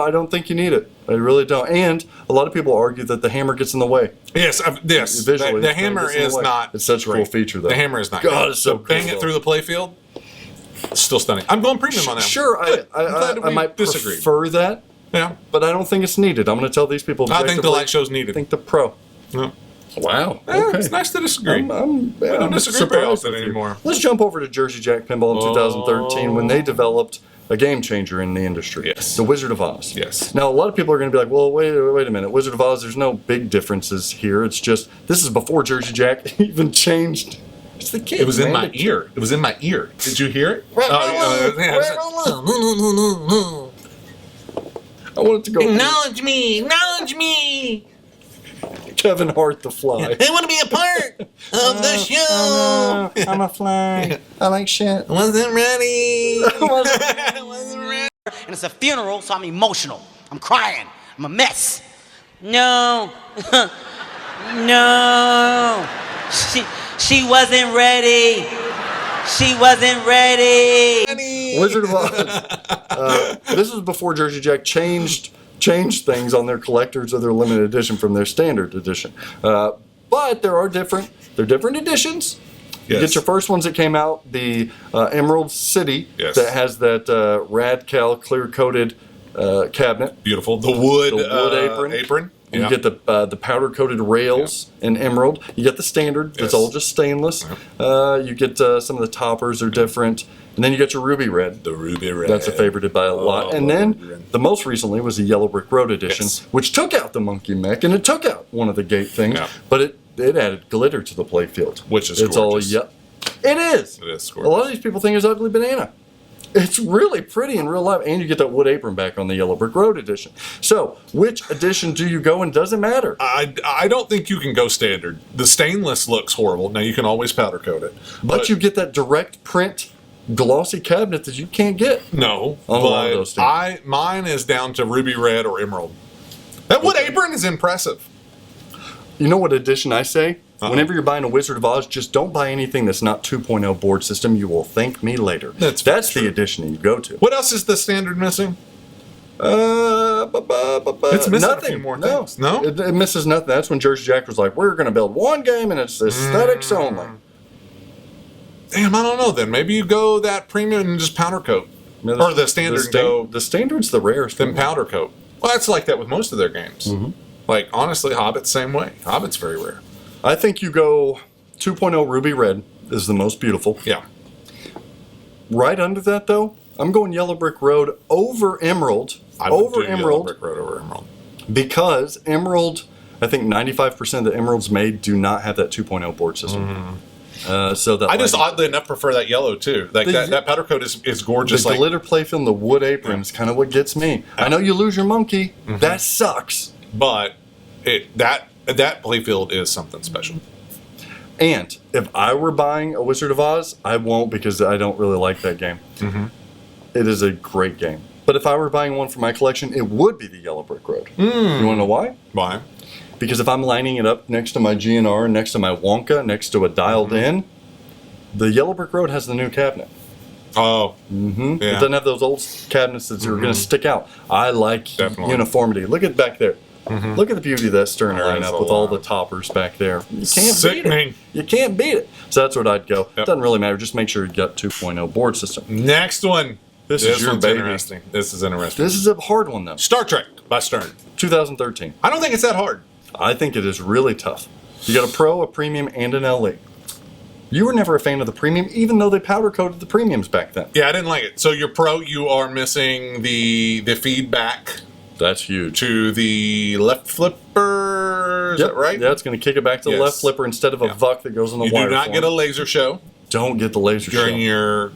C: I don't think you need it. I really don't. And a lot of people argue that the hammer gets in the way.
A: Yes.
C: Visually,
A: the hammer is not.
C: It's such a cool feature, though.
A: The hammer is not.
C: God, it's so cool.
A: Bang it through the playfield. Still stunning. I'm going premium on that.
C: Sure, I might prefer that.
A: Yeah,
C: but I don't think it's needed. I'm going to tell these people.
A: I think the light show's needed.
C: I think the pro.
A: No.
C: Wow.
A: Okay. It's nice to disagree. We don't disagree very often anymore.
C: Let's jump over to Jersey Jack Pinball in 2013 when they developed a game changer in the industry.
A: Yes.
C: The Wizard of Oz.
A: Yes.
C: Now, a lot of people are going to be like, well, wait a minute. Wizard of Oz, there's no big differences here. It's just, this is before Jersey Jack even changed. It's the kid.
A: It was in my ear. It was in my ear. Did you hear it?
C: I want it to go.
D: Acknowledge me! Acknowledge me!
C: Kevin Hart the Fly.
D: They want to be a part of the show!
C: I'm a fly. I like shit.
D: Wasn't ready! Wasn't ready! And it's a funeral, so I'm emotional. I'm crying. I'm a mess. No. No. She wasn't ready. She wasn't ready.
C: Wizard of Oz. This was before Jersey Jack changed things on their collectors or their limited edition from their standard edition. But there are different editions. You get your first ones that came out, the Emerald City that has that Radcal clear-coated cabinet.
A: Beautiful. The wood
C: apron. You get the powder-coated rails in Emerald. You get the standard. It's all just stainless. You get some of the toppers are different. And then you get your Ruby Red.
A: The Ruby Red.
C: That's a favorited by a lot. And then the most recently was the Yellow Brick Road edition, which took out the monkey mech and it took out one of the gate things. But it added glitter to the playfield.
A: Which is gorgeous.
C: It is.
A: It is gorgeous.
C: A lot of these people think it's ugly banana. It's really pretty in real life, and you get that wood apron back on the Yellow Brick Road edition. So, which edition do you go in? Doesn't matter.
A: I don't think you can go standard. The stainless looks horrible. Now, you can always powder coat it.
C: But you get that direct print glossy cabinet that you can't get.
A: No.
C: On a lot of those things.
A: Mine is down to Ruby Red or Emerald. That wood apron is impressive.
C: You know what edition I say? Whenever you're buying a Wizard of Oz, just don't buy anything that's not 2.0 board system. You will thank me later. That's the edition you go to.
A: What else is the standard missing?
C: It's
A: missing a few more things. No?
C: It misses nothing. That's when Jersey Jack was like, we're going to build one game and it's aesthetics only.
A: Damn, I don't know then. Maybe you go that premium and just powder coat. Or the standard
C: the standard's the rarest.
A: Then powder coat. Well, that's like that with most of their games. Like, honestly, Hobbit, same way. Hobbit's very rare.
C: I think you go 2.0 Ruby Red is the most beautiful.
A: Yeah.
C: Right under that, though, I'm going Yellow Brick Road over Emerald.
A: Yellow Brick Road over Emerald.
C: Because Emerald, I think 95% of the Emeralds made do not have that 2.0 board system. So that
A: I just oddly enough prefer that yellow too. Like that powder coat is gorgeous.
C: The glitter playfield, the wood apron is kind of what gets me. I know you lose your monkey. That sucks.
A: But that playfield is something special.
C: And if I were buying a Wizard of Oz, I won't because I don't really like that game. It is a great game. But if I were buying one for my collection, it would be the Yellow Brick Road. You want to know why?
A: Why?
C: Because if I'm lining it up next to my GNR, next to my Wonka, next to a dialed in, the Yellow Brick Road has the new cabinet.
A: Oh.
C: Yeah. It doesn't have those old cabinets that are going to stick out. I like uniformity. Look at back there. Look at the beauty of that stern
A: Oh,
C: lineup with all the toppers back there. You can't beat it. You can't beat it. So that's what I'd go.
A: Yep.
C: Doesn't really matter. Just make sure you got 2.0 board system.
A: Next one.
C: This is your
A: one's
C: baby.
A: interesting. This is interesting.
C: This is a hard one, though.
A: Star Trek by Stern.
C: 2013.
A: I don't think it's that hard.
C: I think it is really tough. You got a Pro, a Premium, and an LE. You were never a fan of the Premium, even though they powder coated the Premiums back then.
A: Yeah, I didn't like it. So your Pro, you are missing the feedback
C: That's huge.
A: to the left flipper. Is that right?
C: Yeah, it's going to kick it back to the
A: Yes.
C: left flipper instead of a VUC that goes on the
A: You
C: wire.
A: do not
C: form.
A: get a laser show
C: Don't get the laser
A: during
C: show.
A: your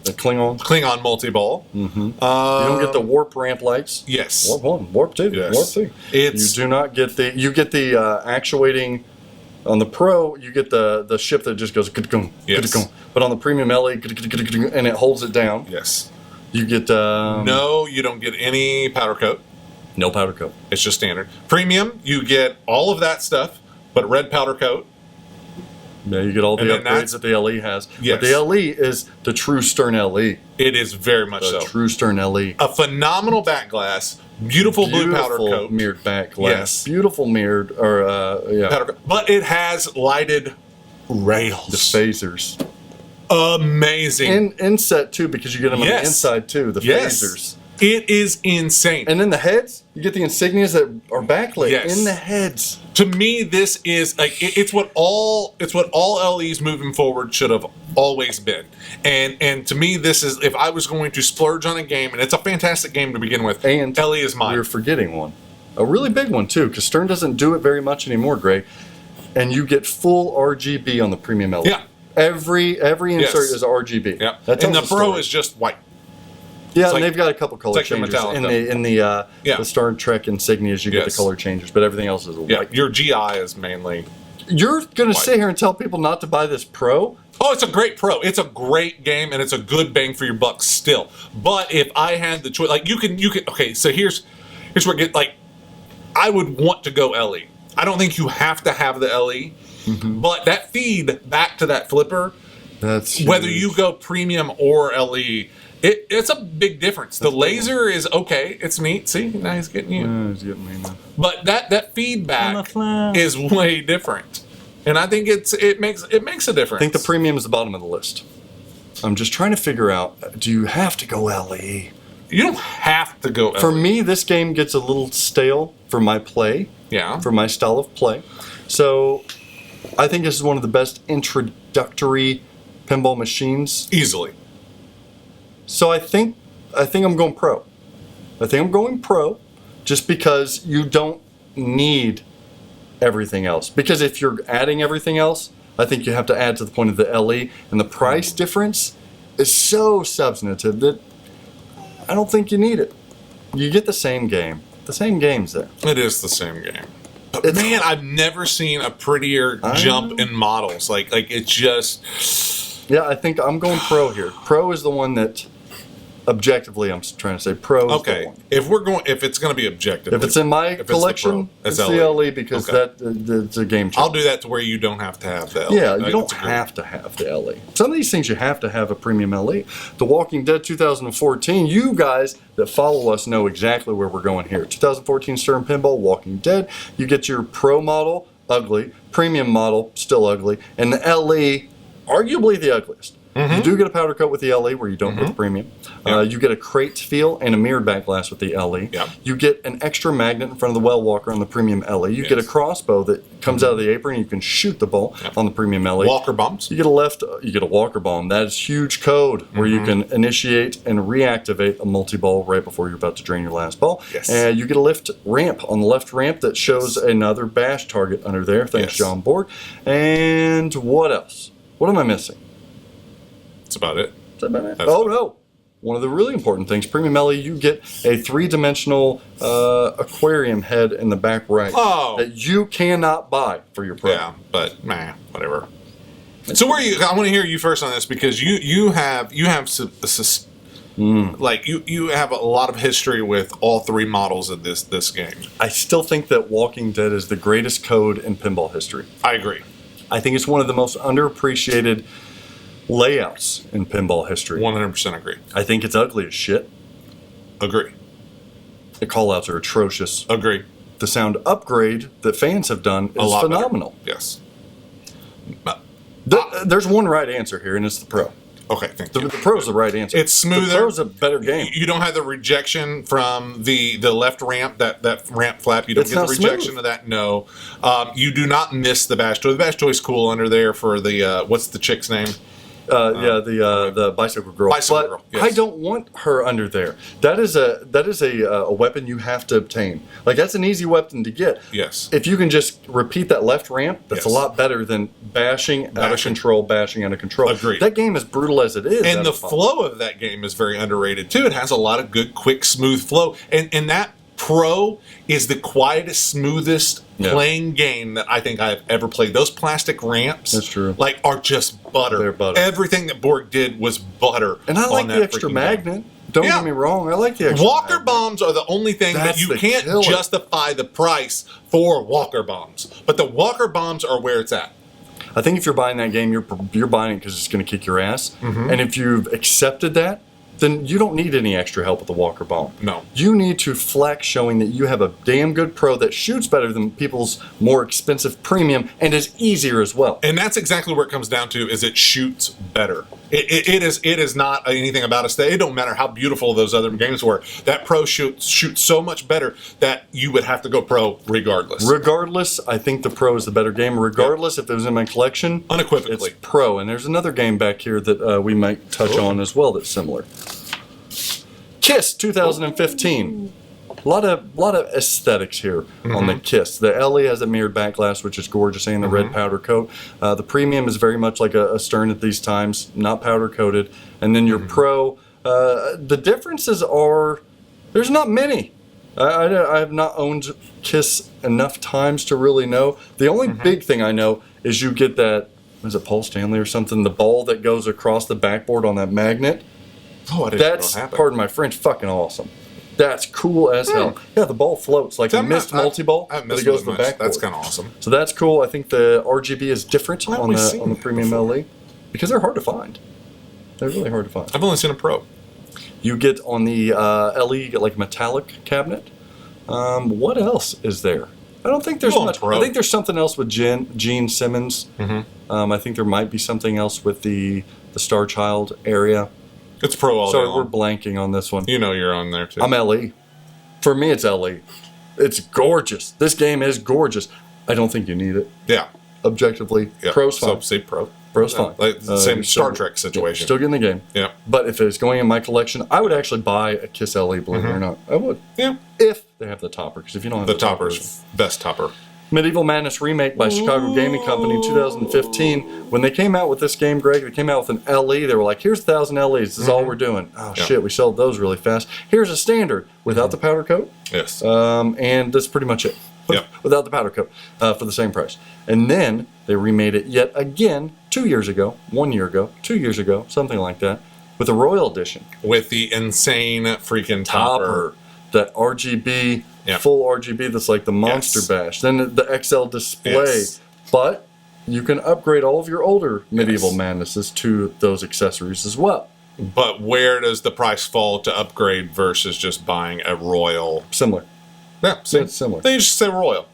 C: The
A: Klingon multi-ball.
C: Mm-hmm. You don't get the warp ramp lights.
A: Yes.
C: Warp 1, Warp 2,
A: Yes.
C: Warp 3.
A: It's-
C: You do not get the... You get the actuating... On the Pro, you get the ship that just goes...
A: Yes.
C: But on the Premium LE, and it holds it down.
A: Yes.
C: You get...
A: No, you don't get any powder coat.
C: No powder coat.
A: It's just standard. Premium, you get all of that stuff, but red powder coat.
C: Yeah, you get all the
A: And then
C: upgrades that the LE has.
A: Yes.
C: But the LE is the true Stern LE.
A: It is very much
C: The
A: so.
C: true Stern LE.
A: A phenomenal back glass, beautiful blue powder coat.
C: Mirrored back glass.
A: Yes.
C: Beautiful mirrored, or, yeah.
A: Powder coat. But it has lighted rails.
C: The phasers.
A: Amazing.
C: Inset, too, because you get them on the
A: Yes.
C: inside, too. The
A: Yes.
C: phasers.
A: It is insane.
C: And then the heads, you get the insignias that are backlit
A: Yes.
C: in the heads.
A: To me, this is like it's what all LEs moving forward should have always been. And to me, this is, if I was going to splurge on a game, and it's a fantastic game to begin with,
C: And
A: LE is mine.
C: You're forgetting one. A really big one, too, because Stern doesn't do it very much anymore, Greg. And you get full RGB on the Premium LE.
A: Yeah.
C: Every insert
A: Yes.
C: is RGB.
A: Yeah.
C: That
A: And the
C: tells a
A: Pro
C: story.
A: is just white.
C: Yeah,
A: It's
C: and
A: like-
C: they've got a couple color
A: it's like the
C: changes
A: Metallica.
C: in the
A: Yeah.
C: the Star Trek insignias. You get the
A: Yes.
C: color changes, but everything else is
A: Yeah.
C: white.
A: Your GI is mainly.
C: You're gonna
A: White.
C: sit here and tell people not to buy this Pro?
A: Oh, it's a great Pro. It's a great game, and it's a good bang for your buck still. But if I had the choice, like you can. Okay, so here's where I would want to go LE. I don't think you have to have the LE, but that feed back to that flipper,
C: That's
A: whether
C: huge.
A: you go Premium or LE, it's a big difference. The laser is okay. It's neat. See, now he's getting you.
C: He's getting me now.
A: But that feedback is way different, and I think it makes a difference.
C: I think the Premium is the bottom of the list. I'm just trying to figure out, do you have to go LE?
A: You don't have to go LE.
C: For me, this game gets a little stale for my play,
A: Yeah.
C: for my style of play. So I think this is one of the best introductory pinball machines.
A: Easily.
C: So I think I'm going Pro. I think I'm going Pro just because you don't need everything else. Because if you're adding everything else, I think you have to add to the point of the LE, and the price difference is so substantive that I don't think you need it. You get the same game. The same game's there.
A: It is the same game. But
C: It's-
A: man, I've never seen a prettier jump in models. Like it's just.
C: Yeah, I think I'm going Pro here. Pro is the one that, objectively, I'm trying to say Pro is the
A: Okay,
C: one.
A: if it's going to be objective,
C: If it's in my
A: it's the
C: collection,
A: Pro,
C: it's the LE because
A: Okay.
C: it's a game changer.
A: I'll do that to where you don't have to have the LE.
C: Yeah,
A: I
C: you
A: think
C: don't
A: it's a good-
C: have to have the LE. Some of these things you have to have a Premium LE. The Walking Dead 2014, you guys that follow us know exactly where we're going here. 2014 Stern Pinball, Walking Dead. You get your Pro model, ugly. Premium model, still ugly. And the LE, arguably the ugliest. You do get a powder coat with the LE where you don't with the Premium.
A: Yeah.
C: You get a crate feel and a mirrored back glass with the LE.
A: Yeah.
C: You get an extra magnet in front of the well walker on the Premium LE. You get a
A: Yes.
C: crossbow that comes out of the apron and you can shoot the ball on the Premium LE.
A: Walker bumps.
C: You get a walker bomb. That is huge code where you can initiate and reactivate a multi-ball right before you're about to drain your last ball.
A: Yes.
C: And you get a lift ramp on the left ramp that shows another bash target under there. Thanks,
A: Yes.
C: John Borg. And what else? What am I missing?
A: That's about it.
C: Is that about it?
A: That's
C: Oh,
A: it.
C: no. One of the really important things, Premium LE, you get a three-dimensional aquarium head in the back right that you cannot buy for your Pro.
A: Yeah, but whatever. So where are you? I want to hear you first on this because you have you have a lot of history with all three models of this game.
C: I still think that Walking Dead is the greatest code in pinball history.
A: I agree.
C: I think it's one of the most underappreciated layouts in pinball history.
A: 100% agree.
C: I think it's ugly as shit.
A: Agree.
C: The callouts are atrocious.
A: Agree.
C: The sound upgrade that fans have done is phenomenal.
A: Better. Yes.
C: There's one right answer here, and it's the Pro.
A: Okay, thank you.
C: The Pro's the right answer.
A: It's smoother.
C: The Pro's a better game.
A: You don't have the rejection from the left ramp, that ramp flap. You don't get the rejection of that. No. You do not miss the bash toy. The bash toy's cool under there for the, what's the chick's name?
C: The bicycle girl.
A: Bicycle girl. Yes.
C: I don't want her under there. That is a weapon you have to obtain. Like, that's an easy weapon to get.
A: Yes.
C: If you can just repeat that left ramp, that's a lot better than bashing out of control.
A: Agreed.
C: That game is brutal as it is.
A: And the flow of that game is very underrated too. It has a lot of good, quick, smooth flow. And that Pro is the quietest, smoothest playing game that I think I've ever played. Those plastic ramps,
C: that's true,
A: like, are just butter.
C: They're butter.
A: Everything that Borg did was butter.
C: And I like the extra magnet. Don't get me wrong. I like the extra
A: Walker
C: magnet.
A: Bombs are the only thing that you can't justify the price for Walker Bombs. But the Walker Bombs are where it's at.
C: I think if you're buying that game, you're buying it because it's going to kick your ass. And if you've accepted that, then you don't need any extra help with the Walker Bomb.
A: No.
C: You need to flex showing that you have a damn good Pro that shoots better than people's more expensive premium and is easier as well.
A: And that's exactly where it comes down to, is it shoots better. It is not anything about us. It don't matter how beautiful those other games were. That Pro shoots so much better that you would have to go Pro regardless.
C: Regardless, I think the Pro is the better game. Regardless, if it was in my collection,
A: unequivocally,
C: it's Pro. And there's another game back here that we might touch on as well that's similar. KISS 2015. A lot of aesthetics here on the KISS. The LE has a mirrored back glass, which is gorgeous, and the red powder coat. The premium is very much like a Stern at these times, not powder coated. And then your Pro, the differences are, there's not many. I have not owned KISS enough times to really know. The only big thing I know is you get that, was it Paul Stanley or something, the ball that goes across the backboard on that magnet.
A: Oh, I didn't
C: That's, pardon my French, fucking awesome. That's cool as hell. Yeah, the ball floats like a missed multi-ball, but it goes to the backboard.
A: That's kind of awesome.
C: So that's cool. I think the RGB is different on the premium LE because they're hard to find. They're really hard to find.
A: I've only seen a Pro.
C: You get on the LE, you get like a metallic cabinet. What else is there? I don't think there's much. I think there's something else with Gene Simmons. I think there might be something else with the Star Child area.
A: It's Pro all day long.
C: We're blanking on this one.
A: You know you're on there too.
C: I'm LE. For me, it's LE. It's gorgeous. This game is gorgeous. I don't think you need it.
A: Yeah.
C: Objectively, Pro's fine.
A: So, say Pro.
C: Pro's fine.
A: Like the same Star Trek situation.
C: Still getting the game.
A: Yeah.
C: But if it's going in my collection, I would actually buy a KISS LE, believe it or not. I would.
A: Yeah.
C: If they have the topper. Because if you don't have the
A: topper's best topper.
C: Medieval Madness Remake by Chicago Gaming Company in 2015. When they came out with this game, Greg, they came out with an LE. They were like, here's 1,000 LEs. This is all we're doing. Oh, shit, we sold those really fast. Here's a standard without the powder coat.
A: Yes.
C: And that's pretty much it.
A: Yep.
C: Without the powder coat for the same price. And then they remade it yet again 2 years ago, 1 year ago, 2 years ago, something like that, with a Royal Edition.
A: With the insane freaking topper.
C: That RGB, full RGB that's like the Monster Bash. Then the XL display. But you can upgrade all of your older Medieval Madnesses to those accessories as well.
A: But where does the price fall to upgrade versus just buying a Royal?
C: Similar.
A: Yeah,
C: it's similar.
A: Then you just say Royal.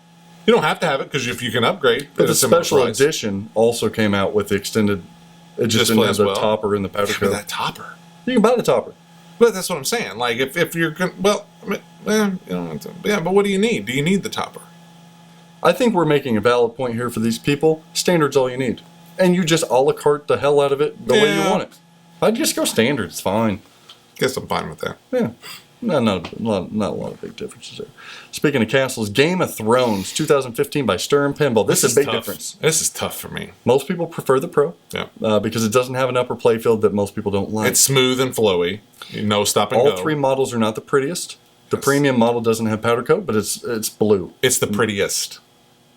A: You don't have to have it because if you can upgrade,
C: but the special edition also came out with the extended. It just didn't have the topper and the powder coat.
A: That topper.
C: You can buy the topper.
A: But that's what I'm saying. Like if you're gonna, well, you know, yeah. But what do you need? Do you need the topper?
C: I think we're making a valid point here for these people. Standard's all you need, and you just a la carte the hell out of it the way you want it. I'd just go standard. It's fine.
A: Guess I'm fine with that.
C: Yeah. Not a lot of big differences there. Speaking of castles, Game of Thrones 2015 by Stern Pinball. This is a big difference.
A: This is tough for me.
C: Most people prefer the Pro.
A: Yeah.
C: Because it doesn't have an upper playfield that most people don't like.
A: It's smooth and flowy. No stop and go.
C: All three models are not the prettiest. The premium model doesn't have powder coat, but it's blue.
A: It's the prettiest.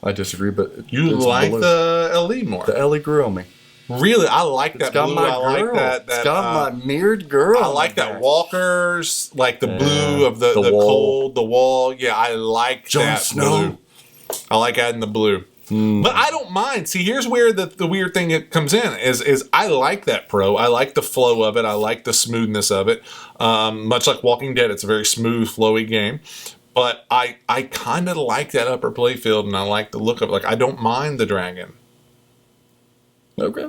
C: I disagree, but
A: you like blue. The LE more.
C: The LE grew on me.
A: Really, I like that blue.
C: I like that. It's got my mirrored girl.
A: I like that Walker's, like the blue of the
C: wall.
A: cold, the wall. Yeah, I like
C: Jon
A: that
C: Snow.
A: blue. I like adding the blue. But I don't mind. See, here's where the weird thing that comes in is I like that Pro. I like the flow of it. I like the smoothness of it. Much like Walking Dead, it's a very smooth, flowy game. But I kind of like that upper playfield, and I like the look of it. Like, I don't mind the dragon.
C: Okay.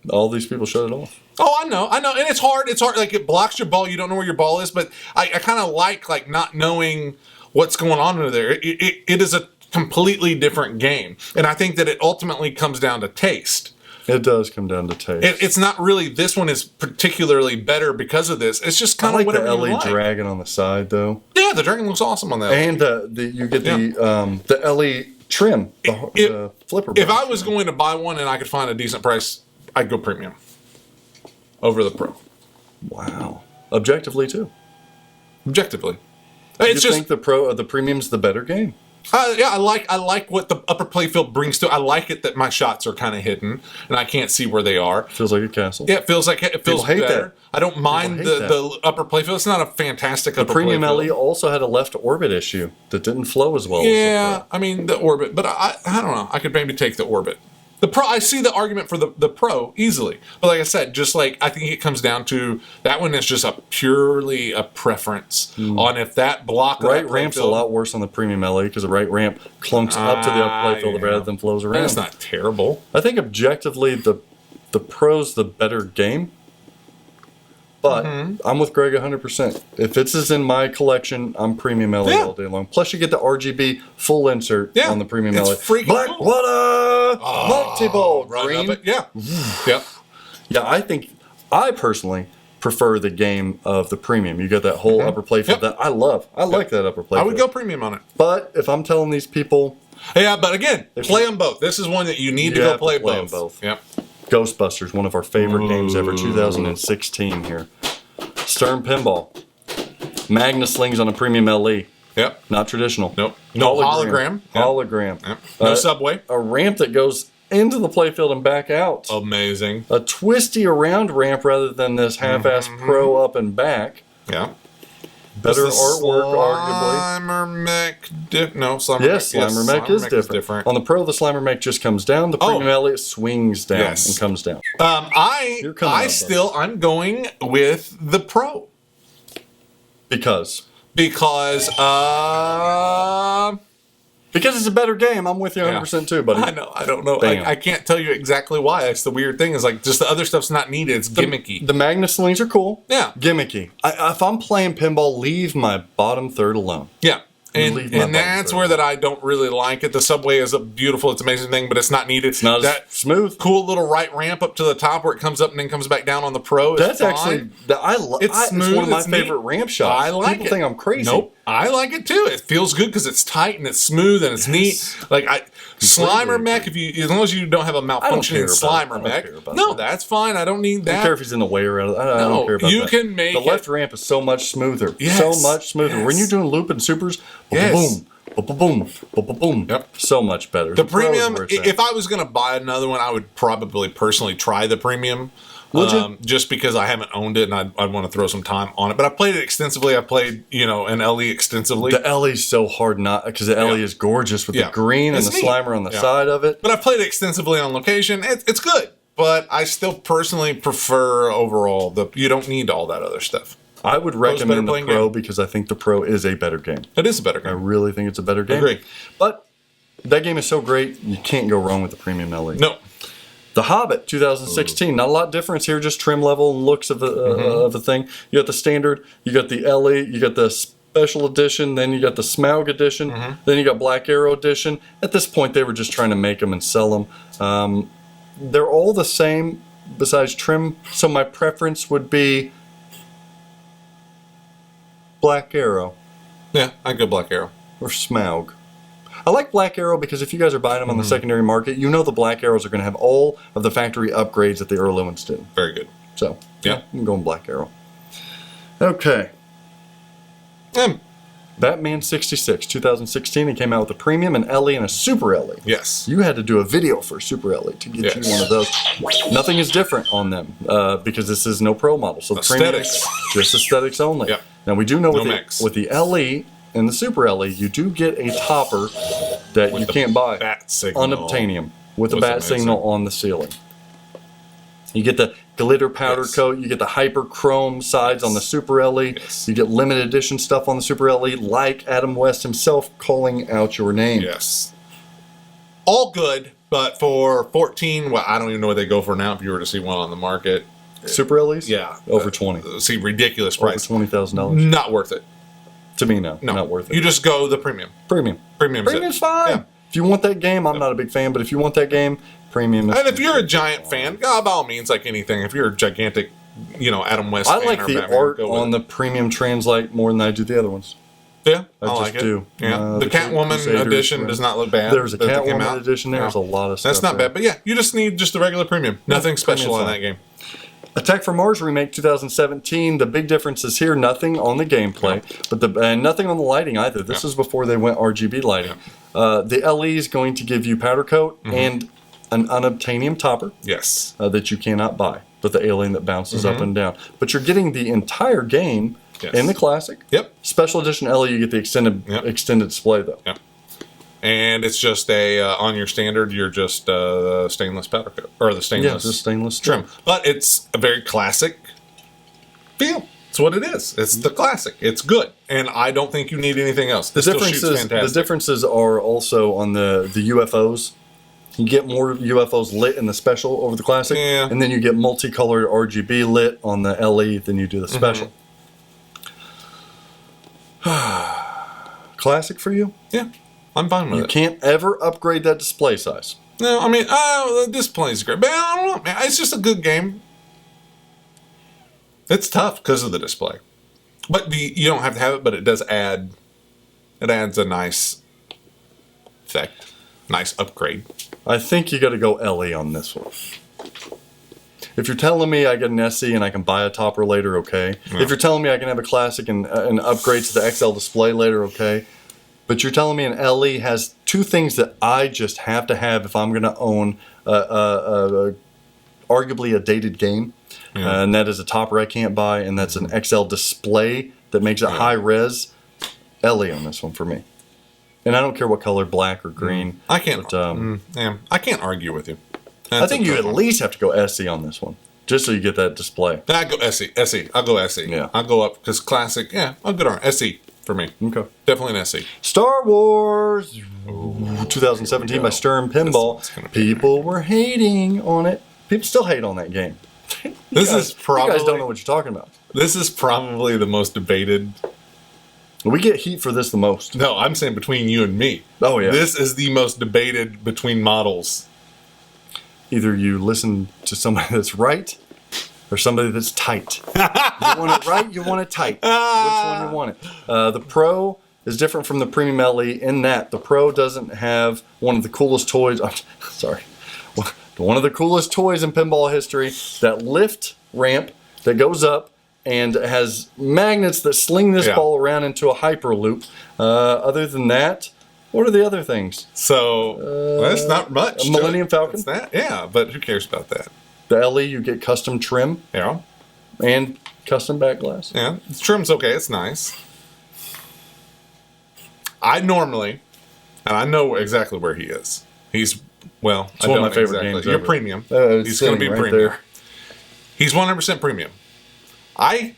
C: All these people shut it off.
A: Oh, I know. And it's hard. Like, it blocks your ball. You don't know where your ball is. But I kind of like not knowing what's going on under there. It is a completely different game. And I think that it ultimately comes down to taste.
C: It does come down to taste.
A: It's not really, this one is particularly better because of this. It's just kind of whatever
C: I like the
A: you
C: LE dragon on the side, though.
A: Yeah, the dragon looks awesome on that.
C: And you get the LE trim, the flipper.
A: If I was going to buy one and I could find a decent price, I'd go premium over the Pro.
C: Wow. Objectively, too.
A: Objectively.
C: It's just think the premium's the better game.
A: Yeah, I like what the upper playfield brings to it. I like it that my shots are kind of hidden and I can't see where they are.
C: Feels like a castle.
A: Yeah, it feels
C: People hate
A: better.
C: that.
A: I don't mind the upper playfield. It's not a fantastic upper
C: premium
A: playfield.
C: LE also had a left orbit issue that didn't flow as well.
A: Yeah, I mean the orbit, but I don't know. I could maybe take the orbit. The Pro, I see the argument for the Pro easily, but like I said, just like I think it comes down to that one is just purely a preference on if that block
C: right ramp's a lot worse on the premium LE because the right ramp clunks up to the upper playfield rather than flows around.
A: That's not terrible.
C: I think objectively the Pro's the better game, but I'm with Greg 100%. If it's in my collection, I'm premium LE all day long. Plus, you get the RGB full insert on the premium LE.
A: Freaking
C: Black
A: cool.
C: multi-ball green.
A: Yeah. Yep.
C: Yeah, I personally prefer the game of the premium. You get that whole upper playfield that I love. I like that upper playfield.
A: I would go premium on it.
C: But if I'm telling these people,
A: yeah, but again, play them both. This is one that you need to go play both.
C: Them both.
A: Yep.
C: Ghostbusters, one of our favorite games ever, 2016 here. Stern Pinball. Magna slings on a premium LE.
A: Yep.
C: Not traditional.
A: Nope. No hologram. Yep.
C: Hologram.
A: Yep. No subway.
C: A ramp that goes into the playfield and back out.
A: Amazing.
C: A twisty around ramp rather than this half-ass Pro up and back.
A: Yeah.
C: Better artwork, arguably.
A: Slimer Mech. Slimer
C: Yes, Slimer Mech is different. On the Pro, the Slimer Mech just comes down. The premium LE swings down and comes down.
A: I'm going with the Pro.
C: Because it's a better game. I'm with you 100% too, buddy.
A: I know. I don't know. I can't tell you exactly why. That's the weird thing. Is like just the other stuff's not needed. It's gimmicky.
C: The Magna slings are cool.
A: Yeah.
C: Gimmicky. If I'm playing pinball, leave my bottom third alone.
A: Yeah. And that's where that I don't really like it. The subway is a beautiful, it's an amazing thing, but it's not needed.
C: It's not that smooth.
A: Cool little right ramp up to the top where it comes up and then comes back down on the Pro.
C: That's actually, it's one of my favorite ramp shots.
A: I like
C: People think I'm crazy.
A: Nope. I like it too. It feels good because it's tight and it's smooth and it's neat. Like Slimer Mech, as long as you don't have a malfunctioning Slimer Mech, that's fine. I don't need that.
C: I don't care if he's in the way or out. I don't care about that.
A: You can make
C: the left ramp is so much smoother.
A: Yes.
C: So much smoother.
A: Yes.
C: When you're doing loop and supers, boom, boom, boom, boom.
A: Yep.
C: So much better.
A: The premium, if I was going to buy another one, I would probably personally try the premium.
C: Would you?
A: Just because I haven't owned it and I'd want to throw some time on it. But I played it extensively. I played, an LE extensively.
C: The LE's so hard not, because the LE is gorgeous with the green and the Slimer on the side of it.
A: But I played it extensively on location. It's good. But I still personally prefer overall you don't need all that other stuff.
C: I would recommend the Pro because I think the Pro is a better game.
A: It is a better game.
C: I really think it's a better game.
A: Agree.
C: But that game is so great, you can't go wrong with the premium LE.
A: No.
C: The Hobbit, 2016. Not a lot of difference here, just trim level and looks of a thing. You got the standard, you got the LE, you got the special edition, then you got the Smaug edition, then you got Black Arrow edition. At this point, they were just trying to make them and sell them. They're all the same besides trim, so my preference would be Black Arrow.
A: Yeah, I'd go Black Arrow.
C: Or Smaug. I like Black Arrow because if you guys are buying them on the secondary market, you know the Black Arrows are going to have all of the factory upgrades that the Early ones did.
A: Very good.
C: So, yeah, I'm going Black Arrow. Okay. Batman 66, 2016. It came out with a premium, an LE, and a Super LE.
A: Yes.
C: You had to do a video for Super LE to get you one of those. Nothing is different on them because this is no Pro model. So the premium is just aesthetics only.
A: Yep.
C: Now, we do know with the LE and the Super LE, you do get a topper that you can't buy.
A: Bat signal.
C: Unobtainium with a
A: Was
C: bat
A: amazing.
C: signal on the ceiling. You get the glitter powder
A: Yes.
C: coat. You get the hyper chrome sides on the Super LE.
A: Yes.
C: You get limited edition stuff on the Super LE, like Adam West himself calling out your name.
A: Yes. All good, but for 14, well, I don't even know what they go for now if you were to see one on the market.
C: Super LEs?
A: Yeah.
C: Over 20.
A: See, ridiculous
C: Over
A: price.
C: $20,000.
A: Not worth it.
C: To me, no.
A: No.
C: Not worth it.
A: You just go the premium.
C: Premium.
A: Premium's
C: Premium's
A: it.
C: fine.
A: Yeah.
C: If you want that game, I'm not a big fan, but if you want that game, premium is.
A: And if you're a giant fan, by all means, like anything, if you're a gigantic, Adam West
C: I
A: fan
C: like
A: or
C: the
A: Batman,
C: art
A: go with
C: on
A: it.
C: the premium translite more than I do the other ones.
A: Yeah,
C: I
A: I
C: just
A: like it.
C: do.
A: Yeah,
C: The
A: the Catwoman
C: Crusaders,
A: edition
C: right.
A: does not look bad.
C: There's a
A: that came
C: Catwoman
A: out.
C: edition there. There's a lot of stuff.
A: That's not
C: there.
A: bad, but yeah, you just need just the regular premium. Nothing special
C: premium's
A: on
C: fine.
A: that game.
C: Attack from Mars remake 2017. The big difference is here, nothing on the gameplay, but and nothing on the lighting either. This is before they went RGB lighting. The LE is going to give you powder coat and an unobtainium topper
A: Yes.
C: that you cannot buy, but the alien that bounces up and down. But you're getting the entire game
A: Yes.
C: in the classic.
A: Yep.
C: Special edition LE, you get the extended display though.
A: Yep. And it's just on your standard, you're just stainless powder coat or the stainless
C: just stainless
A: trim. But it's a very classic feel. It's what it is. It's the classic. It's good, and I don't think you need anything else.
C: The
A: This still shoots
C: differences,
A: fantastic.
C: the differences are also on the UFOs. You get more UFOs lit in the special over the classic,
A: Yeah.
C: and then you get multicolored RGB lit on the LE than you do the special. Classic for you?
A: Yeah, I'm fine with
C: You
A: it.
C: can't ever upgrade that display size.
A: No, I mean, the display's great, but I don't know, man. It's just a good game. It's tough because of the display, but you don't have to have it. But it does add. It adds a nice effect, nice upgrade.
C: I think you got to go LE on this one. If you're telling me I get an SE and I can buy a topper later, okay.
A: Yeah.
C: If you're telling me I can have a classic and upgrade to the XL display later, okay. But you're telling me an LE has two things that I just have to have if I'm going to own arguably a dated game, and that is a topper I can't buy, and that's an XL display that makes it high res. LE on this one for me. And I don't care what color, black or green.
A: I can't.
C: But,
A: I can't argue with you.
C: I think you at least have to go SE on this one, just so you get that display.
A: I go SE. SE. I'll go SE.
C: Yeah.
A: I'll go up because classic. Yeah, I'll go on SE for me.
C: Okay.
A: Definitely an SE.
C: Star Wars 2017 by Stern Pinball.
A: This one's gonna be
C: People were hating on it. People still hate on that game.
A: This is
C: You guys
A: probably
C: don't know what you're talking about.
A: this is probably the most debated.
C: We get heat for this the most.
A: No, I'm saying between you and me.
C: Oh, yeah.
A: This is the most debated between models.
C: Either you listen to somebody that's right or somebody that's tight. You want it right, you want it tight. Which one you want it? The Pro is different from the Premium LE in that the Pro doesn't have one of the coolest toys. Sorry. One of the coolest toys in pinball history, that lift ramp that goes up and has magnets that sling this ball around into a hyperloop. Other than that, what are the other things?
A: So that's not much.
C: a Millennium Falcon?
A: That's that. Yeah, but who cares about that?
C: The LE, you get custom trim
A: Yeah.
C: and custom back glass.
A: Yeah. The trim's okay. It's nice. I normally, and I know exactly where he is. He's, well,
C: It's one of my favorite
A: exactly.
C: games
A: You're
C: ever.
A: premium.
C: It's
A: He's going to be
C: sitting right
A: premium.
C: there.
A: He's 100% premium.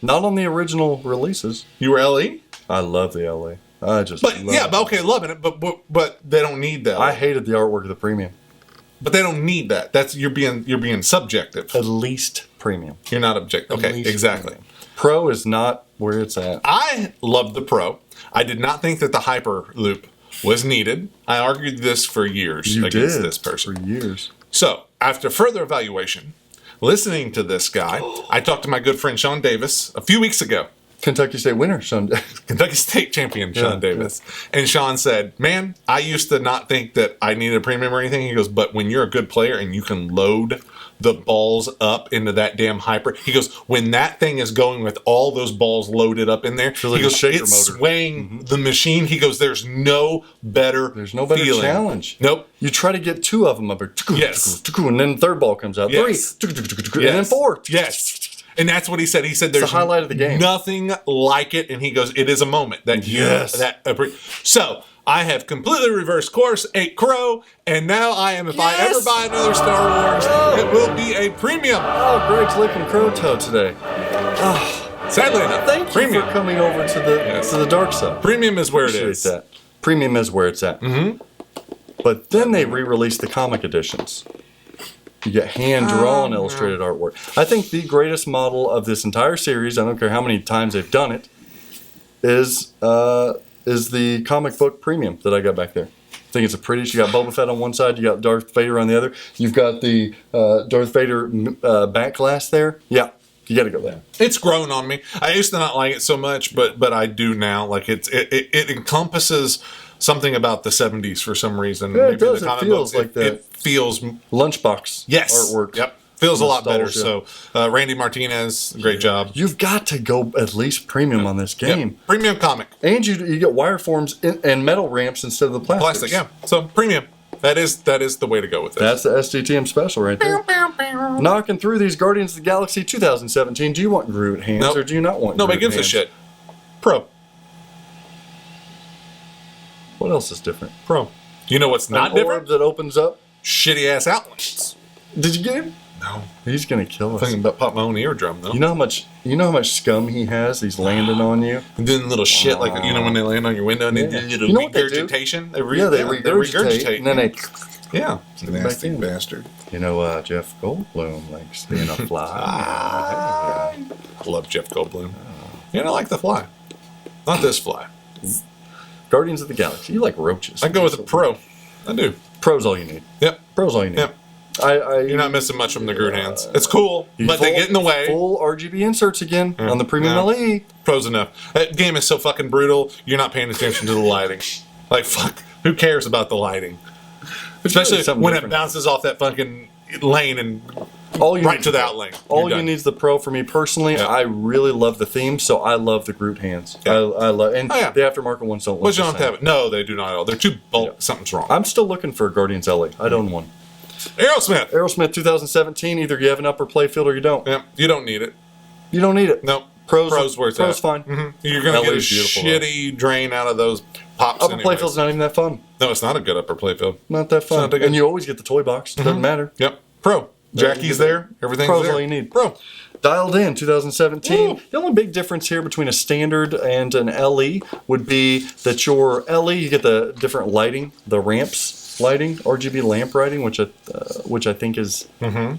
C: Not on the original releases.
A: You were LE?
C: I love the LE. I just
A: But
C: love
A: yeah,
C: it.
A: but okay, loving it. But they don't need that.
C: I hated the artwork of the premium.
A: But they don't need that. That's you're being subjective.
C: At least premium.
A: You're not objective. Okay,
C: least
A: exactly.
C: Pro is not where it's at.
A: I loved the Pro. I did not think that the Hyperloop was needed. I argued this for years
C: You
A: against
C: did
A: this person.
C: for years.
A: So, after further evaluation, listening to this guy, I talked to my good friend Sean Davis a few weeks ago.
C: Kentucky State winner, Sunday.
A: Kentucky State champion Sean Davis. And Sean said, man, I used to not think that I needed a premium or anything. He goes, but when you're a good player and you can load the balls up into that damn hyper, he goes, when that thing is going with all those balls loaded up in there,
C: like
A: he
C: a
A: goes,
C: shaker
A: it's
C: motor.
A: swaying the machine. He goes, there's no better feeling.
C: challenge.
A: Nope.
C: You try to get two of them up there.
A: Yes.
C: And then third ball comes out.
A: Yes.
C: 3. And then 4.
A: Yes. And that's what he said. He said there's
C: the highlight of the game.
A: nothing like it. And he goes, it is a moment that you
C: Yes.
A: So I have completely reversed course, ate crow, and now I am, if I ever buy another Star Wars, it will be a premium.
C: Oh, Greg's licking crow toe today.
A: Sadly enough,
C: Thank you
A: premium.
C: for coming over to the dark side.
A: Premium is where it
C: Appreciate
A: is.
C: that. Premium is where it's at. Mm-hmm. But then they re-released the comic editions. You get hand-drawn illustrated artwork. I think the greatest model of this entire series, I don't care how many times they've done it, is the comic book premium that I got back there. I think it's the prettiest. You got Boba Fett on one side, you got Darth Vader on the other. You've got the Darth Vader back glass there. Yeah. You got to go there.
A: It's grown on me. I used to not like it so much, but I do now. Like it encompasses something about the 70s for some reason.
C: Yeah,
A: Maybe
C: it does.
A: the
C: It
A: comic
C: feels
A: books,
C: like that.
A: It feels
C: Lunchbox artwork.
A: Yep. Feels a lot better.
C: Nostalgia.
A: So Randy Martinez, great job.
C: You've got to go at least premium on this game.
A: Yep. Premium comic.
C: And you get wire forms and metal ramps instead of the plastic.
A: Plastic, yeah. So premium. That is the way to go with it.
C: That's the SDTM special right there. Knocking through these Guardians of the Galaxy 2017. Do you want Groot hands or do you not want
A: Nobody
C: Groot
A: gives
C: hands?
A: a shit. Pro.
C: What else is different?
A: Pro. You know what's not
C: An orb
A: different?
C: that opens up.
A: Shitty ass outlines.
C: Did you get him?
A: No.
C: He's gonna kill us.
A: Thinking about pop my own eardrum though.
C: You know how much scum he has? He's landing on you.
A: And doing little shit like when they land on your window and they do a little
C: You know what they do?
A: regurgitation. They
C: regurgitate, and then they
A: yeah,
C: nasty
A: bastard.
C: You know, Jeff Goldblum likes being a fly.
A: I love Jeff Goldblum. You know, I like the fly, not this fly.
C: Guardians of the Galaxy. You like roaches?
A: I go with the pro. I do.
C: Pro's all you need.
A: Yep.
C: Pro's all you need.
A: Yep. You're not missing much from the Groot hands. It's cool, but they get in the way.
C: Full RGB inserts again on the premium LE.
A: Pro's enough. That game is so fucking brutal. You're not paying attention to the lighting. Like fuck, who cares about the lighting? Especially when it bounces off that fucking lane and right to the outlane.
C: All you need is the Pro for me personally.
A: Yeah.
C: I really love the theme, so I love the Groot hands. I love the aftermarket ones don't look
A: But you
C: the
A: don't have to have it. No, they do not at all. They're too bulk.
C: Yeah.
A: Something's wrong.
C: I'm still looking for a Guardians LE. I own one.
A: AEROSMITH.
C: AEROSMITH 2017. Either you have an upper playfield or you don't.
A: Yeah, you don't need it.
C: You don't need it.
A: No.
C: Pro's
A: where it's
C: Pro's
A: at.
C: fine.
A: Mm-hmm. You're going to get a
C: LE's beautiful,
A: shitty drain out of those pops
C: Upper
A: anyways.
C: playfield's not even that fun.
A: No, it's not a good upper playfield.
C: Not that fun.
A: not that good.
C: And you always get the toy box. Doesn't matter.
A: Yep. Pro. Jackie's there. Everything's
C: Pro's
A: there.
C: all you need.
A: Pro.
C: Dialed in 2017.
A: Woo.
C: The only big difference here between a standard and an LE would be that your LE, you get the different lighting, the ramps lighting, RGB lamp lighting, which I think is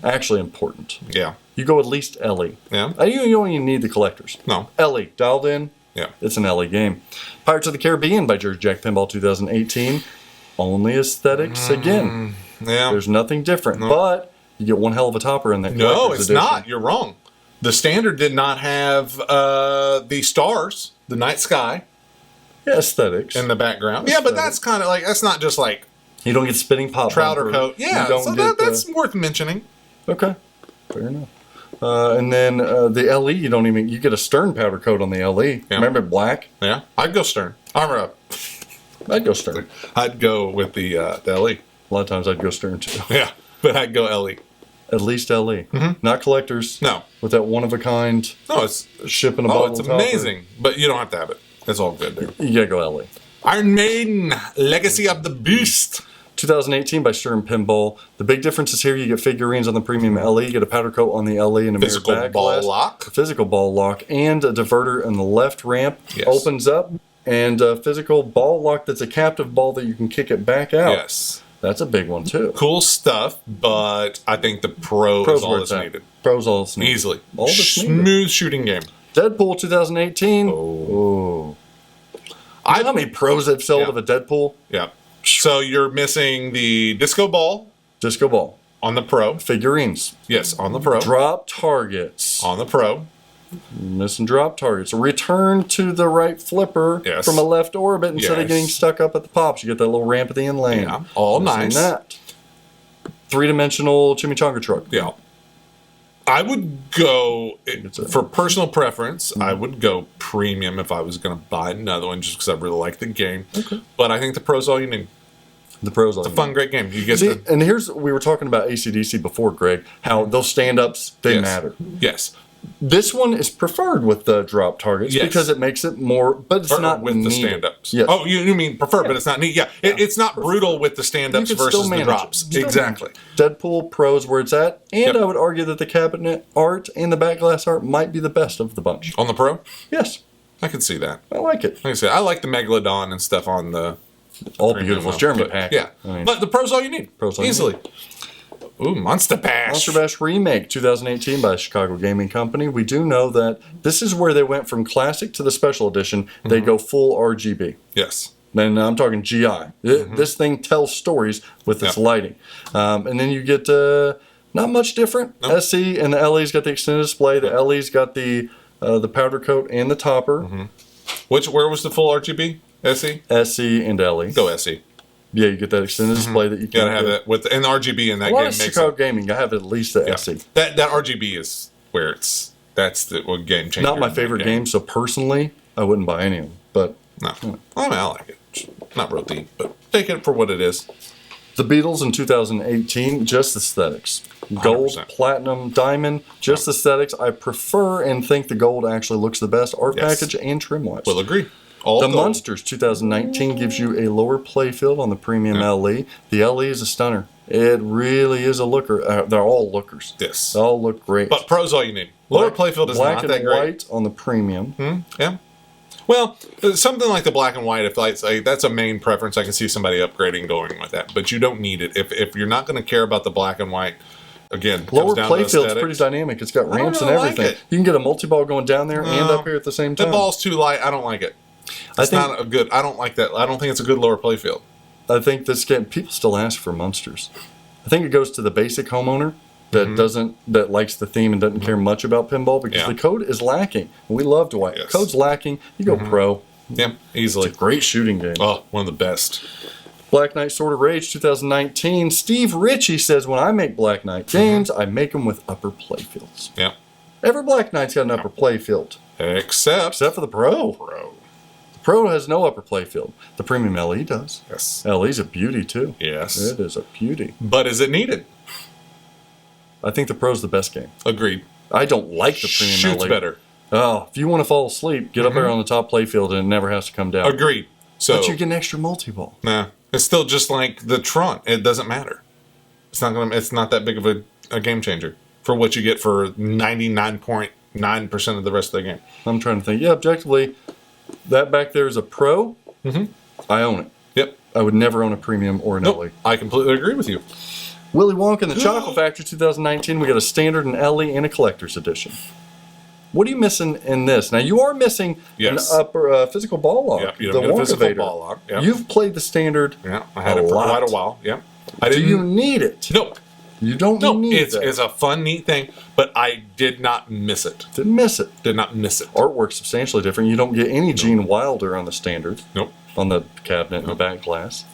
C: actually important.
A: Yeah.
C: You go at least LE.
A: Yeah.
C: You don't even need the collectors.
A: No.
C: LE, dialed in.
A: Yeah.
C: It's an LE game. Pirates of the Caribbean by Jersey Jack Pinball 2018. Only aesthetics again.
A: Yeah.
C: There's nothing different, but you get one hell of a topper in that.
A: No,
C: collector's
A: it's
C: edition.
A: not. You're wrong. The standard did not have the stars, the night sky,
C: Yeah, aesthetics.
A: in the background. Yeah, but that's kind of like, that's not just like
C: You don't get spinning pop
A: Trouter
C: bumper.
A: coat. Yeah,
C: You don't
A: so
C: get
A: that's worth mentioning.
C: okay. Fair enough. And then the LE, you don't even, you get a stern powder coat on the LE.
A: Yeah.
C: Remember black?
A: Yeah, I'd go Stern.
C: I'd go stern.
A: I'd go with the LE.
C: A lot of times I'd go stern too.
A: Yeah, but I'd go LE.
C: At least LE. Not collectors.
A: No.
C: With that one of a kind
A: No, it's
C: ship in a bottle.
A: it's
C: topper.
A: amazing, but you don't have to have it. It's all good there.
C: You gotta go LE.
A: Iron Maiden, Legacy of the Beast.
C: 2018 by Stern Pinball. The big difference is here you get figurines on the premium LE, you get a powder coat on the LE and a
A: Physical
C: mirrored back
A: ball
C: glass,
A: lock.
C: a physical ball lock, and a diverter in the left ramp.
A: Yes.
C: Opens up, and a physical ball lock that's a captive ball that you can kick it back out.
A: Yes.
C: That's a big one too.
A: Cool stuff, but I think the Pro
C: Pro's
A: is all
C: where
A: that's
C: it's at.
A: needed.
C: Pro's all that's needed.
A: Easily.
C: All that's needed.
A: Smooth shooting game.
C: Deadpool 2018. Oh. I know how many pros they've sold
A: Yeah.
C: of a Deadpool?
A: Yeah. So you're missing the disco ball
C: Disco ball.
A: on the Pro.
C: Figurines.
A: Yes, on the Pro.
C: Drop targets.
A: On the Pro.
C: Missing drop targets. Return to the right flipper
A: Yes.
C: from a left orbit instead of
A: Yes.
C: getting stuck up at the pops. You get that little ramp at the end lane.
A: Yeah, all
C: Missing
A: nice.
C: That. Three-dimensional chimichanga truck.
A: Yeah. I would go,
C: It's a-
A: for personal preference, I would go premium if I was going to buy another one just because I really like the game. Okay. But I think the Pro's all you need.
C: The pros.
A: It's a fun, great game. You get
C: See,
A: to,
C: and here's, we were talking about ACDC before, Greg, how those stand-ups, they
A: yes.
C: matter.
A: Yes.
C: This one is preferred with the drop targets
A: Yes.
C: because it makes it more, but it's not
A: with
C: needed.
A: the stand-ups.
C: Yes.
A: Oh, you mean prefer, but it's not neat. Yeah, it's not brutal with the stand-ups
C: You can still
A: versus the
C: manage
A: drops.
C: it. Still
A: Exactly.
C: manage it. Deadpool Pro is where it's at, and
A: Yep.
C: I would argue that the cabinet art and the back glass art might be the best of the bunch.
A: On the Pro,
C: Yes,
A: I can see that.
C: I like it.
A: Like I said, I like the Megalodon and stuff on the
C: All
A: premium,
C: beautiful.
A: though.
C: It's Jeremy
A: But,
C: Pack.
A: Yeah,
C: I mean,
A: but the Pro's all you need.
C: Pro's all you
A: Easily. Ooh, Monster Bash.
C: Monster Bash Remake 2018 by Chicago Gaming Company. We do know that this is where they went from classic to the special edition. They go full RGB.
A: Yes.
C: Then I'm talking GI. This thing tells stories with its
A: Yeah.
C: lighting. And then you get not much different.
A: Nope.
C: SE and the LE's got the extended display. The LE's got the powder coat and the topper.
A: Where was the full RGB? SE?
C: SE and LE.
A: Go SE.
C: Yeah, you get that extended display that you
A: You gotta
C: can
A: have
C: get.
A: that with and RGB in that
C: A
A: game
C: lot of
A: makes
C: Chicago
A: it.
C: Gaming, I have at least the
A: Yeah.
C: SE.
A: That RGB is where that's the game changer.
C: Not my
A: in that
C: favorite game, so personally, I wouldn't buy any of them. But
A: No, I like it. Not real deep, but take it for what it is.
C: the Beatles in 2018, just aesthetics. Gold,
A: 100%.
C: platinum, diamond, just aesthetics. I prefer and think the gold actually looks the best. Art
A: Yes.
C: package and trim-wise.
A: Will agree. All
C: The
A: gold.
C: Munsters 2019 gives you a lower playfield on the premium LE. The LE is a stunner. It really is a looker. They're all lookers.
A: Yes.
C: They all look great.
A: But Pro's all you need. Lower playfield is
C: black
A: not
C: and
A: that great.
C: white on the premium.
A: Yeah. Well, something like the black and white, if that's a main preference, I can see somebody upgrading going with that. But you don't need it. If you're not going to care about the black and white, again, comes
C: Lower
A: down to
C: playfield's
A: aesthetics.
C: pretty dynamic. It's got ramps and
A: really like
C: everything.
A: it.
C: You can get a multi-ball going down there and up here at the same
A: The
C: time.
A: ball's too light. I don't like it. It's
C: think-
A: not a good. I don't like that. I don't think it's a good lower playfield.
C: I think this game, people still ask for Munsters. I think it goes to the basic homeowner that that likes the theme and doesn't care much about pinball because
A: Yeah.
C: the code is lacking. We love to white.
A: Yes.
C: Code's lacking. You go pro.
A: Yeah, easily.
C: Great shooting game.
A: Oh, one of the best.
C: Black Knight Sword of Rage 2019. Steve Ritchie says, when I make Black Knight games, I make them with upper playfields.
A: Yeah.
C: Every Black Knight's got an upper playfield,
A: Except
C: except for the Pro.
A: Pro.
C: The Pro has no upper playfield. The Premium LE does.
A: Yes.
C: LE's a beauty, too.
A: Yes.
C: It is a beauty.
A: But is it needed?
C: I think the Pro's the best game.
A: Agreed.
C: I don't like the Premium
A: Shoots
C: LE.
A: better.
C: Oh, if you want to fall asleep, get up there on the top playfield and it never has to come down.
A: Agreed. So
C: But you get an extra multi-ball.
A: nah, it's still just like the Tron. It doesn't matter. It's not that big of a game changer for what you get for 99.9% of the rest of the game.
C: I'm trying to think. Yeah, objectively, that back there is a Pro. I own it.
A: Yep.
C: I would never own a Premium or an LE.
A: Nope. I completely agree with you.
C: Willy Wonka and the Chocolate Factory 2019. We got a standard, an LE, and a collector's edition. What are you missing in this? Now you are missing
A: Yes.
C: an upper physical ball lock.
A: Yep, you don't get a physical
C: Wonkavator.
A: ball lock. Yep.
C: You've played the standard.
A: Yeah, I had it for
C: lot.
A: quite a while. Yeah. I
C: Do
A: didn't.
C: you need it?
A: Nope.
C: You don't
A: No,
C: need
A: it's
C: that.
A: a fun, neat thing, but I did not miss it.
C: Didn't miss it.
A: Did not miss it.
C: Artwork's substantially different. You don't get any Gene Wilder on the standard,
A: Nope.
C: on the cabinet and the back glass.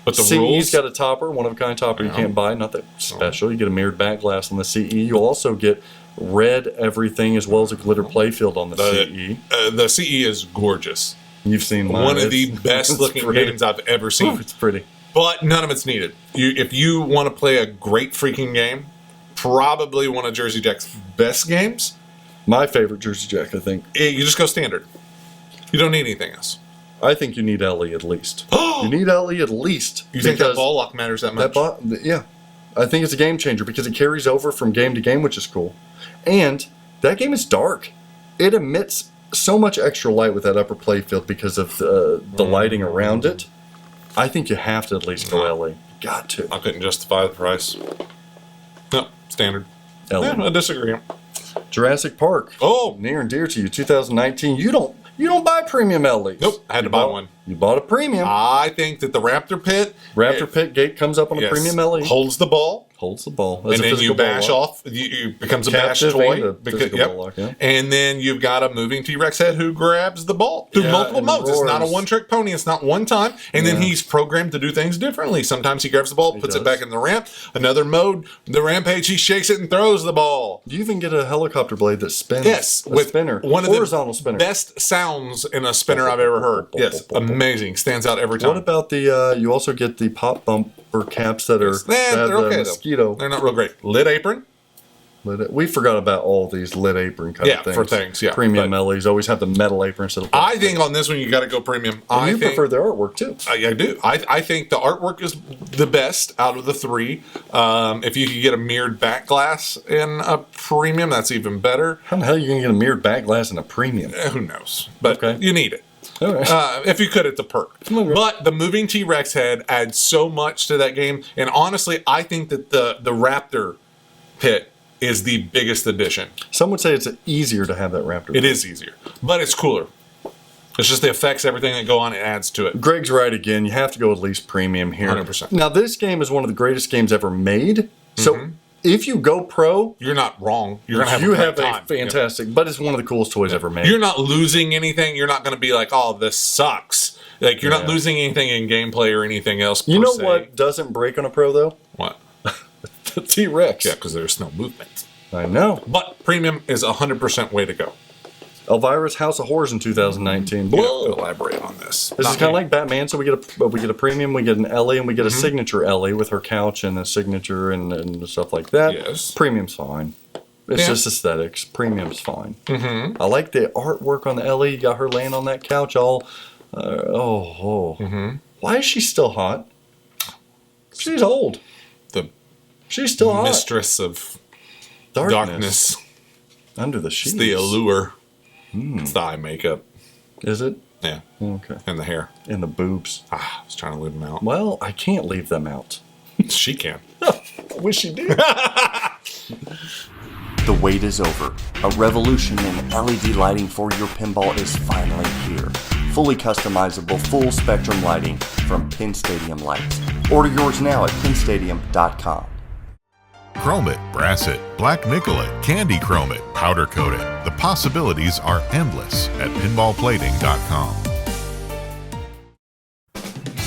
A: But the
C: CE's
A: rules.
C: got a topper, one of a kind topper you
A: Yeah.
C: can't buy, not that special. You get a mirrored back glass on the CE. You'll also get red everything as well as a glitter playfield on the CE.
A: The CE is gorgeous.
C: You've seen mine.
A: One of the
C: It's-
A: best
C: it's
A: looking
C: pretty.
A: games I've ever
C: Ooh,
A: seen.
C: it's pretty.
A: But none of it's needed. If you want to play a great freaking game, probably one of Jersey Jack's best games,
C: My favorite Jersey Jack, I think.
A: you just go standard. You don't need anything else.
C: I think you need LE at least. You need LE at least.
A: You think that
C: because
A: ball lock matters that much?
C: yeah. I think it's a game changer because it carries over from game to game, which is cool. And that game is dark. It emits so much extra light with that upper playfield because of the lighting around it. I think you have to at least go LE. Got to.
A: I couldn't justify the price. No, standard.
C: LE.
A: Yeah, I disagree.
C: Jurassic Park.
A: Oh,
C: Near and dear to you, 2019. You don't buy premium LEs.
A: Nope, I had to buy one.
C: You bought a premium.
A: I think that the Raptor Pit,
C: Raptor Pit gate comes up on a
A: yes,
C: premium LE.
A: holds the ball.
C: Holds the ball.
A: And then you bash off. It becomes a bash
C: Captive
A: toy.
C: and a physical ball lock, yeah.
A: And then you've got a moving T-Rex head who grabs the ball through
C: Yeah,
A: multiple
C: and
A: modes. It's not a
C: roars.
A: one-trick pony. It's not one time. And then
C: Yeah.
A: he's programmed to do things differently. Sometimes he grabs the ball, puts it
C: does.
A: back in the ramp. Another mode, the rampage, he shakes it and throws the ball.
C: You even get a helicopter blade that spins.
A: Yes,
C: a
A: with
C: spinner.
A: one of
C: horizontal
A: the
C: spinner.
A: best sounds in a spinner I've ever heard. Yes, amazing. Stands out every time.
C: What about the? You also get the pop bumper caps that are
A: Nah,
C: that have
A: they're
C: the
A: okay, though.
C: mosquito.
A: They're not real great. Lit apron.
C: We forgot about all these lit apron kind of things.
A: for things, yeah.
C: Premium LEs always have the metal apron instead of
A: I think on this one you got to go premium.
C: and you prefer the artwork too.
A: I do. I think the artwork is the best out of the three. If you could get a mirrored back glass in a premium, that's even better.
C: How the hell are you going to get a mirrored back glass in a premium?
A: Who knows? But
C: Okay.
A: you need it.
C: All right.
A: If you could, it's a perk.
C: Okay.
A: But the moving T-Rex head adds so much to that game. And honestly, I think that the Raptor pit is the biggest addition.
C: Some would say it's easier to have that Raptor.
A: It is easier, but it's cooler. It's just the effects, everything that go on, it adds to it.
C: Greg's right again. You have to go at least premium here.
A: 100%.
C: Now, this game is one of the greatest games ever made. So if you go pro,
A: You're not wrong. You're gonna have
C: you
A: a great
C: have
A: time.
C: a fantastic, but it's one of the coolest toys ever made.
A: You're not losing anything. You're not going to be like, oh, this sucks. Like, you're not losing anything in gameplay or anything else.
C: You
A: per
C: know
A: se.
C: what doesn't break on a pro, though?
A: What?
C: The T-Rex.
A: Yeah, because there's no movement.
C: I know.
A: But premium is 100% way to go.
C: Elvira's House of Horrors in 2019.
A: Yeah,
C: Whoa.
A: elaborate on this.
C: This is kind of like Batman, so we get a premium, we get an LE, and we get a signature LE with her couch and a signature and stuff like that.
A: Yes.
C: Premium's fine. It's
A: Yeah.
C: just aesthetics. Premium's fine. I like the artwork on the LE. You got her laying on that couch all. Why is she still hot? She's old.
A: the
C: She's still hot.
A: mistress of
C: Darkness.
A: darkness.
C: Under the sheets.
A: It's the allure. It's the eye makeup.
C: Is it?
A: Yeah.
C: Okay.
A: And the hair.
C: And the boobs.
A: I was trying to leave them out.
C: Well, I can't leave them out.
A: She can.
C: I wish she did.
E: The wait is over. A revolution in LED lighting for your pinball is finally here. Fully customizable, full spectrum lighting from Pin Stadium Lights. Order yours now at pinstadium.com.
F: Chrome it, brass it, black nickel it, candy chrome it, powder coat it. The possibilities are endless at pinballplating.com.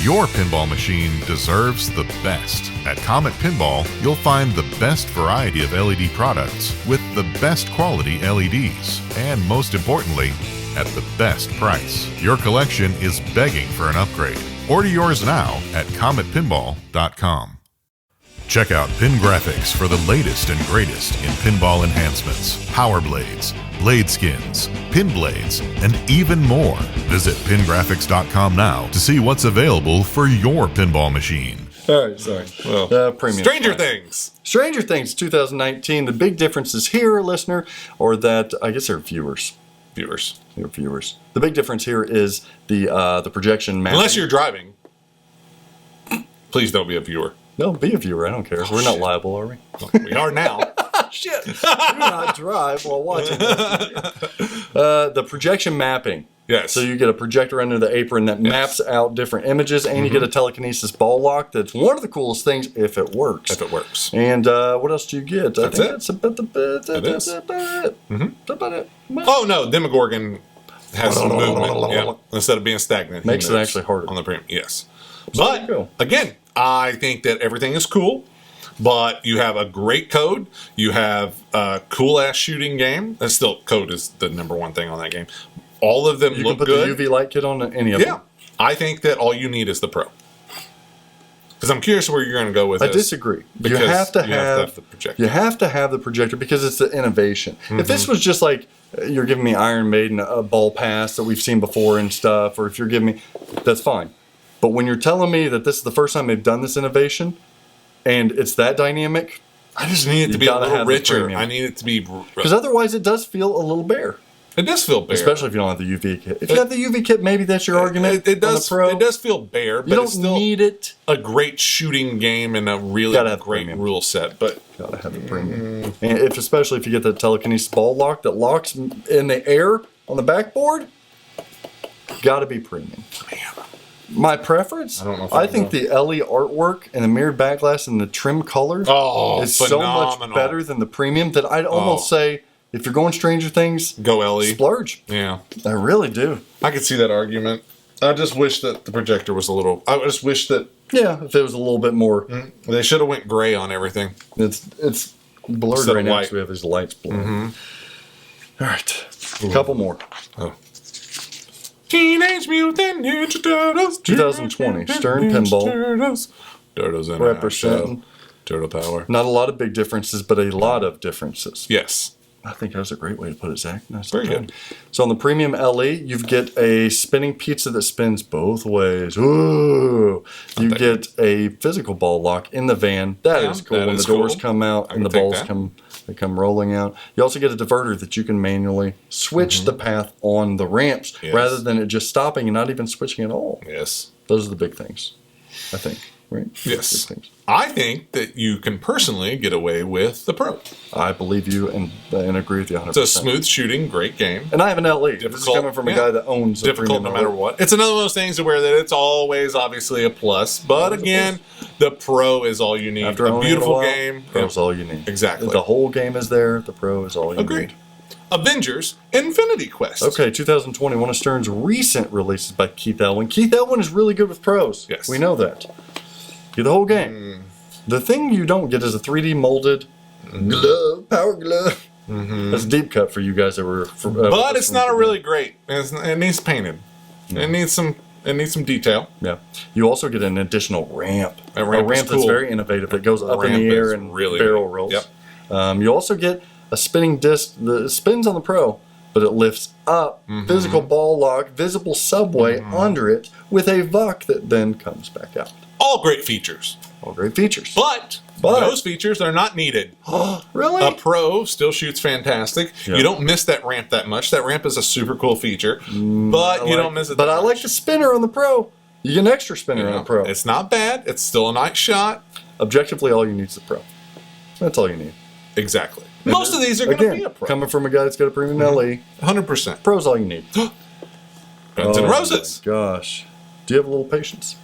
F: Your pinball machine deserves the best. At Comet Pinball, you'll find the best variety of LED products with the best quality LEDs, and most importantly, at the best price. Your collection is begging for an upgrade. Order yours now at cometpinball.com. Check out Pin Graphics for the latest and greatest in pinball enhancements, power blades, blade skins, pin blades, and even more. Visit pingraphics.com now to see what's available for your pinball machine.
C: All right, sorry.
A: Well,
C: premium.
A: Stranger Things.
C: Stranger Things 2019. The big difference is here, listener, or that I guess they're viewers.
A: Viewers.
C: They're viewers. The big difference here is the projection mapping.
A: Unless you're driving. Please don't be a viewer.
C: No, be a viewer. I don't care. We're not liable, are we?
A: We are now.
C: Shit. Do not drive while watching this. The projection mapping.
A: Yes.
C: So you get a projector under the apron that maps out different images, and you get a telekinesis ball lock. That's one of the coolest things if it works.
A: If it works.
C: And what else do you get?
A: That's it.
C: That's about
A: is.
C: about it.
A: Oh, no. Demogorgon has some movement. Yeah. Instead of being stagnant. he
C: Makes it
A: moves
C: actually harder.
A: On the premium. Yes.
C: there you
A: But,
C: go.
A: again, I think that everything is cool. But you have a great code. You have a cool-ass shooting game. That's still, code is the number one thing on that game. All of them
C: You
A: look
C: can put
A: good.
C: the UV light kit on any of them.
A: Yeah. I think that all you need is the Pro. Because I'm curious where you're going to go with
C: I
A: this.
C: disagree. You
A: Because
C: have to have
A: the projector.
C: You have to have the projector because it's the innovation. If this was just like you're giving me Iron Maiden a ball pass that we've seen before and stuff, or if you're giving me, that's fine. But when you're telling me that this is the first time they've done this innovation, and it's that dynamic,
A: I just need it to
C: You
A: be a
C: gotta
A: little
C: have the
A: richer.
C: premium.
A: I need it to be...
C: because otherwise it does feel a little bare.
A: It does feel bare.
C: Especially if you don't have the UV kit. If you have the UV kit, maybe that's your argument.
A: It does.
C: On the Pro.
A: It does feel bare, but
C: You
A: it's
C: don't
A: still
C: need it.
A: a great shooting game and a really
C: Gotta have
A: great
C: premium.
A: rule set. But
C: Gotta have the premium. And especially if you get the telekinesis ball lock that locks in the air on the backboard, gotta be premium. My preference,
A: I don't know if
C: I
A: I
C: think the LE artwork and the mirrored back glass and the trim color is so much
A: phenomenal.
C: better than the premium that I'd almost say, if you're going Stranger Things,
A: Go LE.
C: splurge.
A: Yeah,
C: I really do.
A: I could see that argument. I just wish that the projector was a little. I just wish that
C: Yeah, if it was a little bit more.
A: they should have went gray on everything.
C: It's blurred
A: Instead of
C: right now
A: white.
C: because we have these lights blurred. All right, a couple more.
A: Oh. Teenage Mutant Ninja Turtles.
C: 2020, Stern Pinball.
A: Turtles in our
C: Representing.
A: Total power.
C: Not a lot of big differences, but a lot of differences.
A: Yes.
C: I think that's a great way to put it, Zach. Nice.
A: Very good.
C: So on the premium LE, you get a spinning pizza that spins both ways. Ooh! You get a physical ball lock in the van. That is cool. When the doors come out and the balls come rolling out. You also get a diverter that you can manually switch the path on the ramps rather than it just stopping and not even switching at all.
A: Yes.
C: Those are the big things, I think. Right?
A: Yes. I think that you can personally get away with the Pro.
C: I believe you and agree with you 100%.
A: It's a smooth shooting, great game.
C: And I have an LE.
A: Difficult,
C: This is coming from a guy that owns a
A: difficult no matter what. It's another one of those things where that it's always obviously a plus, but again, the Pro is all you need.
C: After
A: a beautiful game.
C: Pro's all you need.
A: Exactly.
C: The whole game is there. The Pro is all you
A: Agreed.
C: need.
A: Avengers Infinity Quest.
C: Okay, 2020, one of Stern's recent releases by Keith Elwin. Keith Elwin is really good with pros.
A: Yes.
C: We know that. Get the whole game. The thing you don't get is a 3D molded glove, power glove. That's a deep cut for you guys that were.
A: But it's not a really great. It needs painted. It needs some detail.
C: Yeah. You also get an additional ramp.
A: A ramp is
C: that's
A: cool.
C: very innovative. That goes up in the air and
A: really
C: barrel
A: neat.
C: rolls.
A: Yep.
C: You also get a spinning disc that spins on the Pro, but it lifts up. Physical ball lock, visible subway under it with a VUC that then comes back out.
A: All great features.
C: All great features.
A: But those features are not needed.
C: Really?
A: A Pro still shoots fantastic.
C: Yeah.
A: You don't miss that ramp that much. That ramp is a super cool feature, but you don't miss it.
C: But
A: that
C: I
A: much.
C: like the spinner on the Pro. You get an extra spinner on the Pro.
A: It's not bad. It's still a nice shot.
C: Objectively, all you need is the Pro. That's all you need.
A: Exactly. Most of these are going to be a Pro.
C: Coming from a guy that's got a premium LE,
A: 100%.
C: Pro's all you need.
A: Guns N' Roses.
C: My gosh. Do you have a little patience?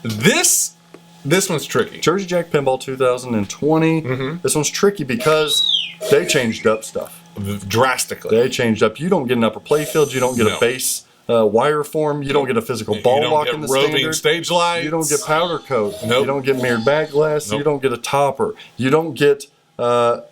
A: This one's tricky.
C: Jersey Jack Pinball 2020. This one's tricky because they changed up stuff.
A: Drastically.
C: They changed up. You don't get an upper playfield. You don't get a base wire form. You don't get a physical ball lock in the
A: roving
C: standard.
A: stage lights.
C: You don't get powder coat.
A: Nope.
C: You don't get mirrored back glass.
A: Nope.
C: You don't get a topper. You don't get the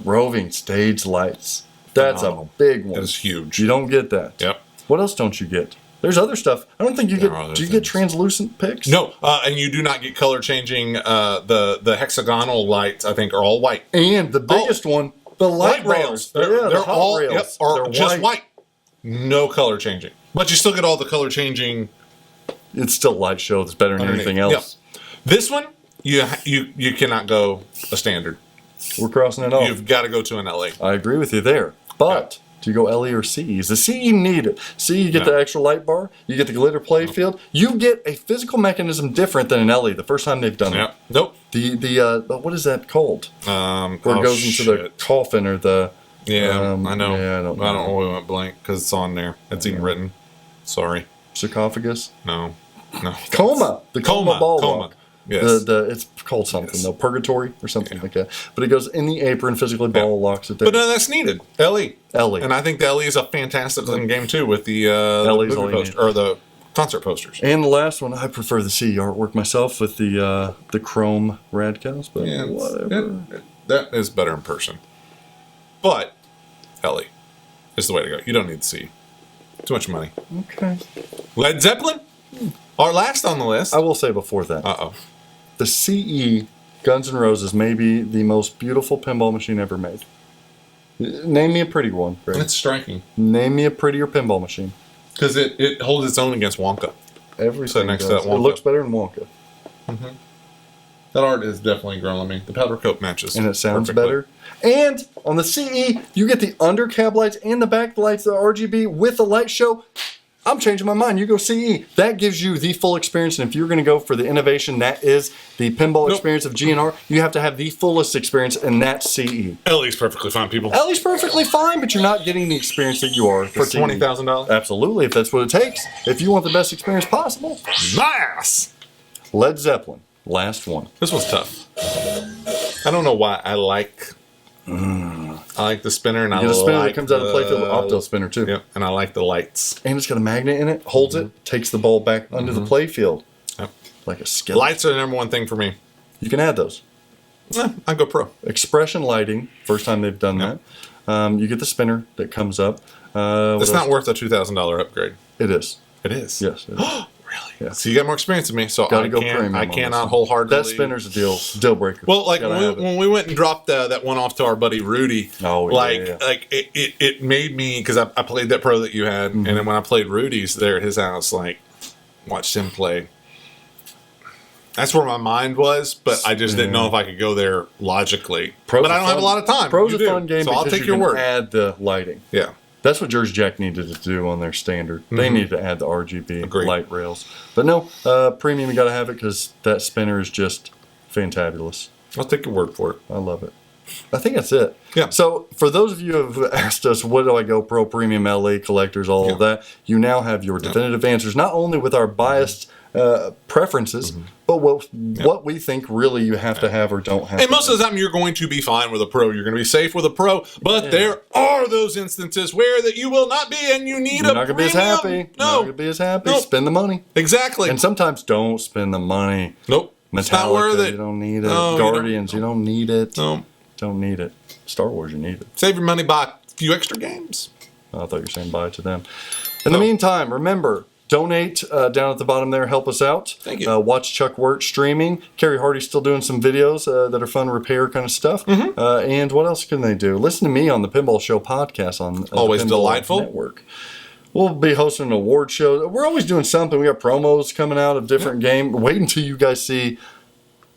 C: roving stage lights. That's a big one.
A: That is huge.
C: You don't get that.
A: Yep.
C: What else don't you get? There's other stuff. I don't think you
A: There
C: get.
A: are other
C: Do you get
A: things.
C: translucent picks?
A: No, and you do not get color changing. The hexagonal lights, I think, are all white.
C: And the biggest one, the light
A: rails.
C: bars.
A: They're
C: the hot
A: all
C: rails.
A: are
C: They're
A: just white. No color changing. But you still get all the color changing.
C: It's still light show. That's better than
A: underneath.
C: anything else.
A: Yep. This one, you cannot go a standard.
C: We're crossing it off.
A: You've got to go to an LA.
C: I agree with you there. But do you go LE or CE? Is the CE needed? CE, you get the extra light bar. You get the glitter play field. You get a physical mechanism different than an LE the first time they've done it.
A: Nope.
C: The what is that called? Where it goes into the coffin or the...
A: Yeah, I know.
C: Yeah, I don't know.
A: I don't know why we went blank because it's on there. It's even written. Sorry.
C: Sarcophagus?
A: No.
C: Coma. The coma ball lock.
A: Yes.
C: It's called something though, purgatory or something like that. But it goes in the apron, physically ball locks it there.
A: But that's needed. LE.
C: LE.
A: And I think the LE is a fantastic looking game too with the
C: LE's all
A: movie
C: you
A: poster,
C: need.
A: or the concert posters.
C: And the last one, I prefer the CE artwork myself with the chrome radicals, but
A: Yeah,
C: whatever.
A: that is better in person. But LE is the way to go. You don't need to see. Too much money.
C: Okay.
A: Led Zeppelin, our last on the list.
C: I will say before that, the CE Guns N' Roses may be the most beautiful pinball machine ever made. Name me a pretty one, Greg.
A: It's striking
C: Name me a prettier pinball machine.
A: because it holds its own against Wonka.
C: Everything
A: next to
C: does.
A: that
C: It
A: Wonka.
C: looks better than Wonka.
A: That art is definitely growing on me. The powder coat matches.
C: And it sounds
A: perfectly.
C: better. And on the CE, you get the under cab lights and the back lights, the RGB with the light show. I'm changing my mind. You go CE. That gives you the full experience. And if you're going to go for the innovation that is the pinball experience of GNR, you have to have the fullest experience, and that's CE.
A: LE's perfectly fine, people.
C: LE's perfectly fine, but you're not getting the experience that you are
A: For
C: CE.
A: $20,000?
C: Absolutely, if that's what it takes. If you want the best experience possible.
A: Nice!
C: Led Zeppelin, last one.
A: This one's tough. I don't know why I like the spinner, and I
C: You get a spinner
A: like
C: that comes out of playfield, opto spinner too.
A: Yep, and I like the lights.
C: And it's got a magnet in it, holds it, takes the ball back under the playfield.
A: Yep.
C: Like a skeleton.
A: Lights are the number one thing for me.
C: You can add those.
A: I go pro.
C: Expression lighting, first time they've done that. You get the spinner that comes up.
A: It's not worth a $2,000 upgrade.
C: It is.
A: It is.
C: Yes. It is.
A: Really?
C: Yeah.
A: So you got more experience than me, so
C: Gotta go premium
A: I
C: on
A: cannot
C: this.
A: wholeheartedly.
C: That spinner's a deal breaker.
A: Well, like
C: Gotta have it.
A: when we went and dropped that one off to our buddy Rudy, like it made me, because I played that pro that you had, and then when I played Rudy's there at his house, like watched him play. That's where my mind was, but I just didn't know if I could go there logically. But I don't have a lot of time.
C: Pro's
A: You
C: a
A: do.
C: fun game,
A: so I'll
C: because
A: take
C: you
A: your
C: can
A: word.
C: add the lighting.
A: Yeah.
C: That's what Jersey Jack needed to do on their standard. They needed to add the RGB
A: Agreed.
C: light rails. But no, premium, you got to have it because that spinner is just fantabulous.
A: I'll take your word for it.
C: I love it. I think that's it.
A: Yeah.
C: So for those of you who have asked us, what do I go pro, premium, LE, collectors, all of that, you now have your definitive answers, not only with our biased preferences, but what we think really you have to have or don't have.
A: And most of the time, you're going to be fine with a pro. You're going to be safe with a pro. But there are those instances where that you will not be, and you need
C: You're
A: a
C: not gonna be as
A: premium.
C: happy.
A: No,
C: You're not gonna be as happy.
A: Nope.
C: Spend the money.
A: Exactly.
C: And sometimes don't spend the money.
A: Nope. It's not worth
C: Metallica,
A: it.
C: you don't need it.
A: No,
C: Guardians, you don't need it.
A: No.
C: Don't need it. Star Wars, you need it.
A: Save your money, buy a few extra games.
C: I thought you were saying bye to them. In the meantime, remember, donate down at the bottom there. Help us out.
A: Thank you.
C: Watch Chuck Wirt streaming. Carrie Hardy's still doing some videos that are fun repair kind of stuff. And what else can they do? Listen to me on the Pinball Show podcast on
A: Always
C: the Pinball
A: delightful.
C: Network. We'll be hosting an award show. We're always doing something. We got promos coming out of different games. Wait until you guys see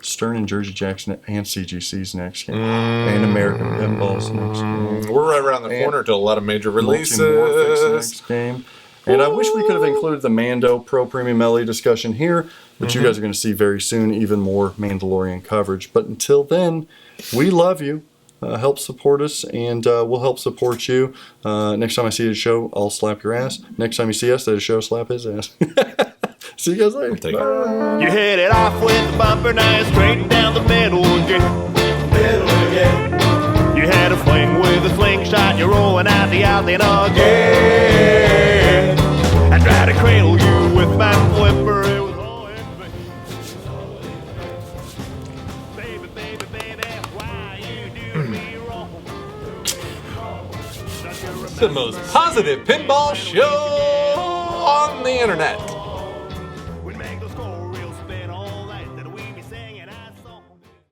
C: Stern and Jersey Jackson and CGC's next game. And American Pinball's next game.
A: We're right around the corner to a lot of major releases.
C: Multimorphic's next game. And I wish we could have included the Mando Pro Premium LE discussion here, but you guys are going to see very soon even more Mandalorian coverage. But until then, we love you. Help support us, and we'll help support you. Next time I see you at a show, I'll slap your ass. Next time you see us at a show, slap his ass. See you guys later.
A: Take it.
C: Bye.
B: You hit it off with the bumper knife straight down the middle again. You had a fling with a slingshot, you're rolling out the outlet again. I tried to cradle you with my flipper, it was all in vain. Baby, baby, baby, why you do me wrong?
A: The most positive pinball show on the internet.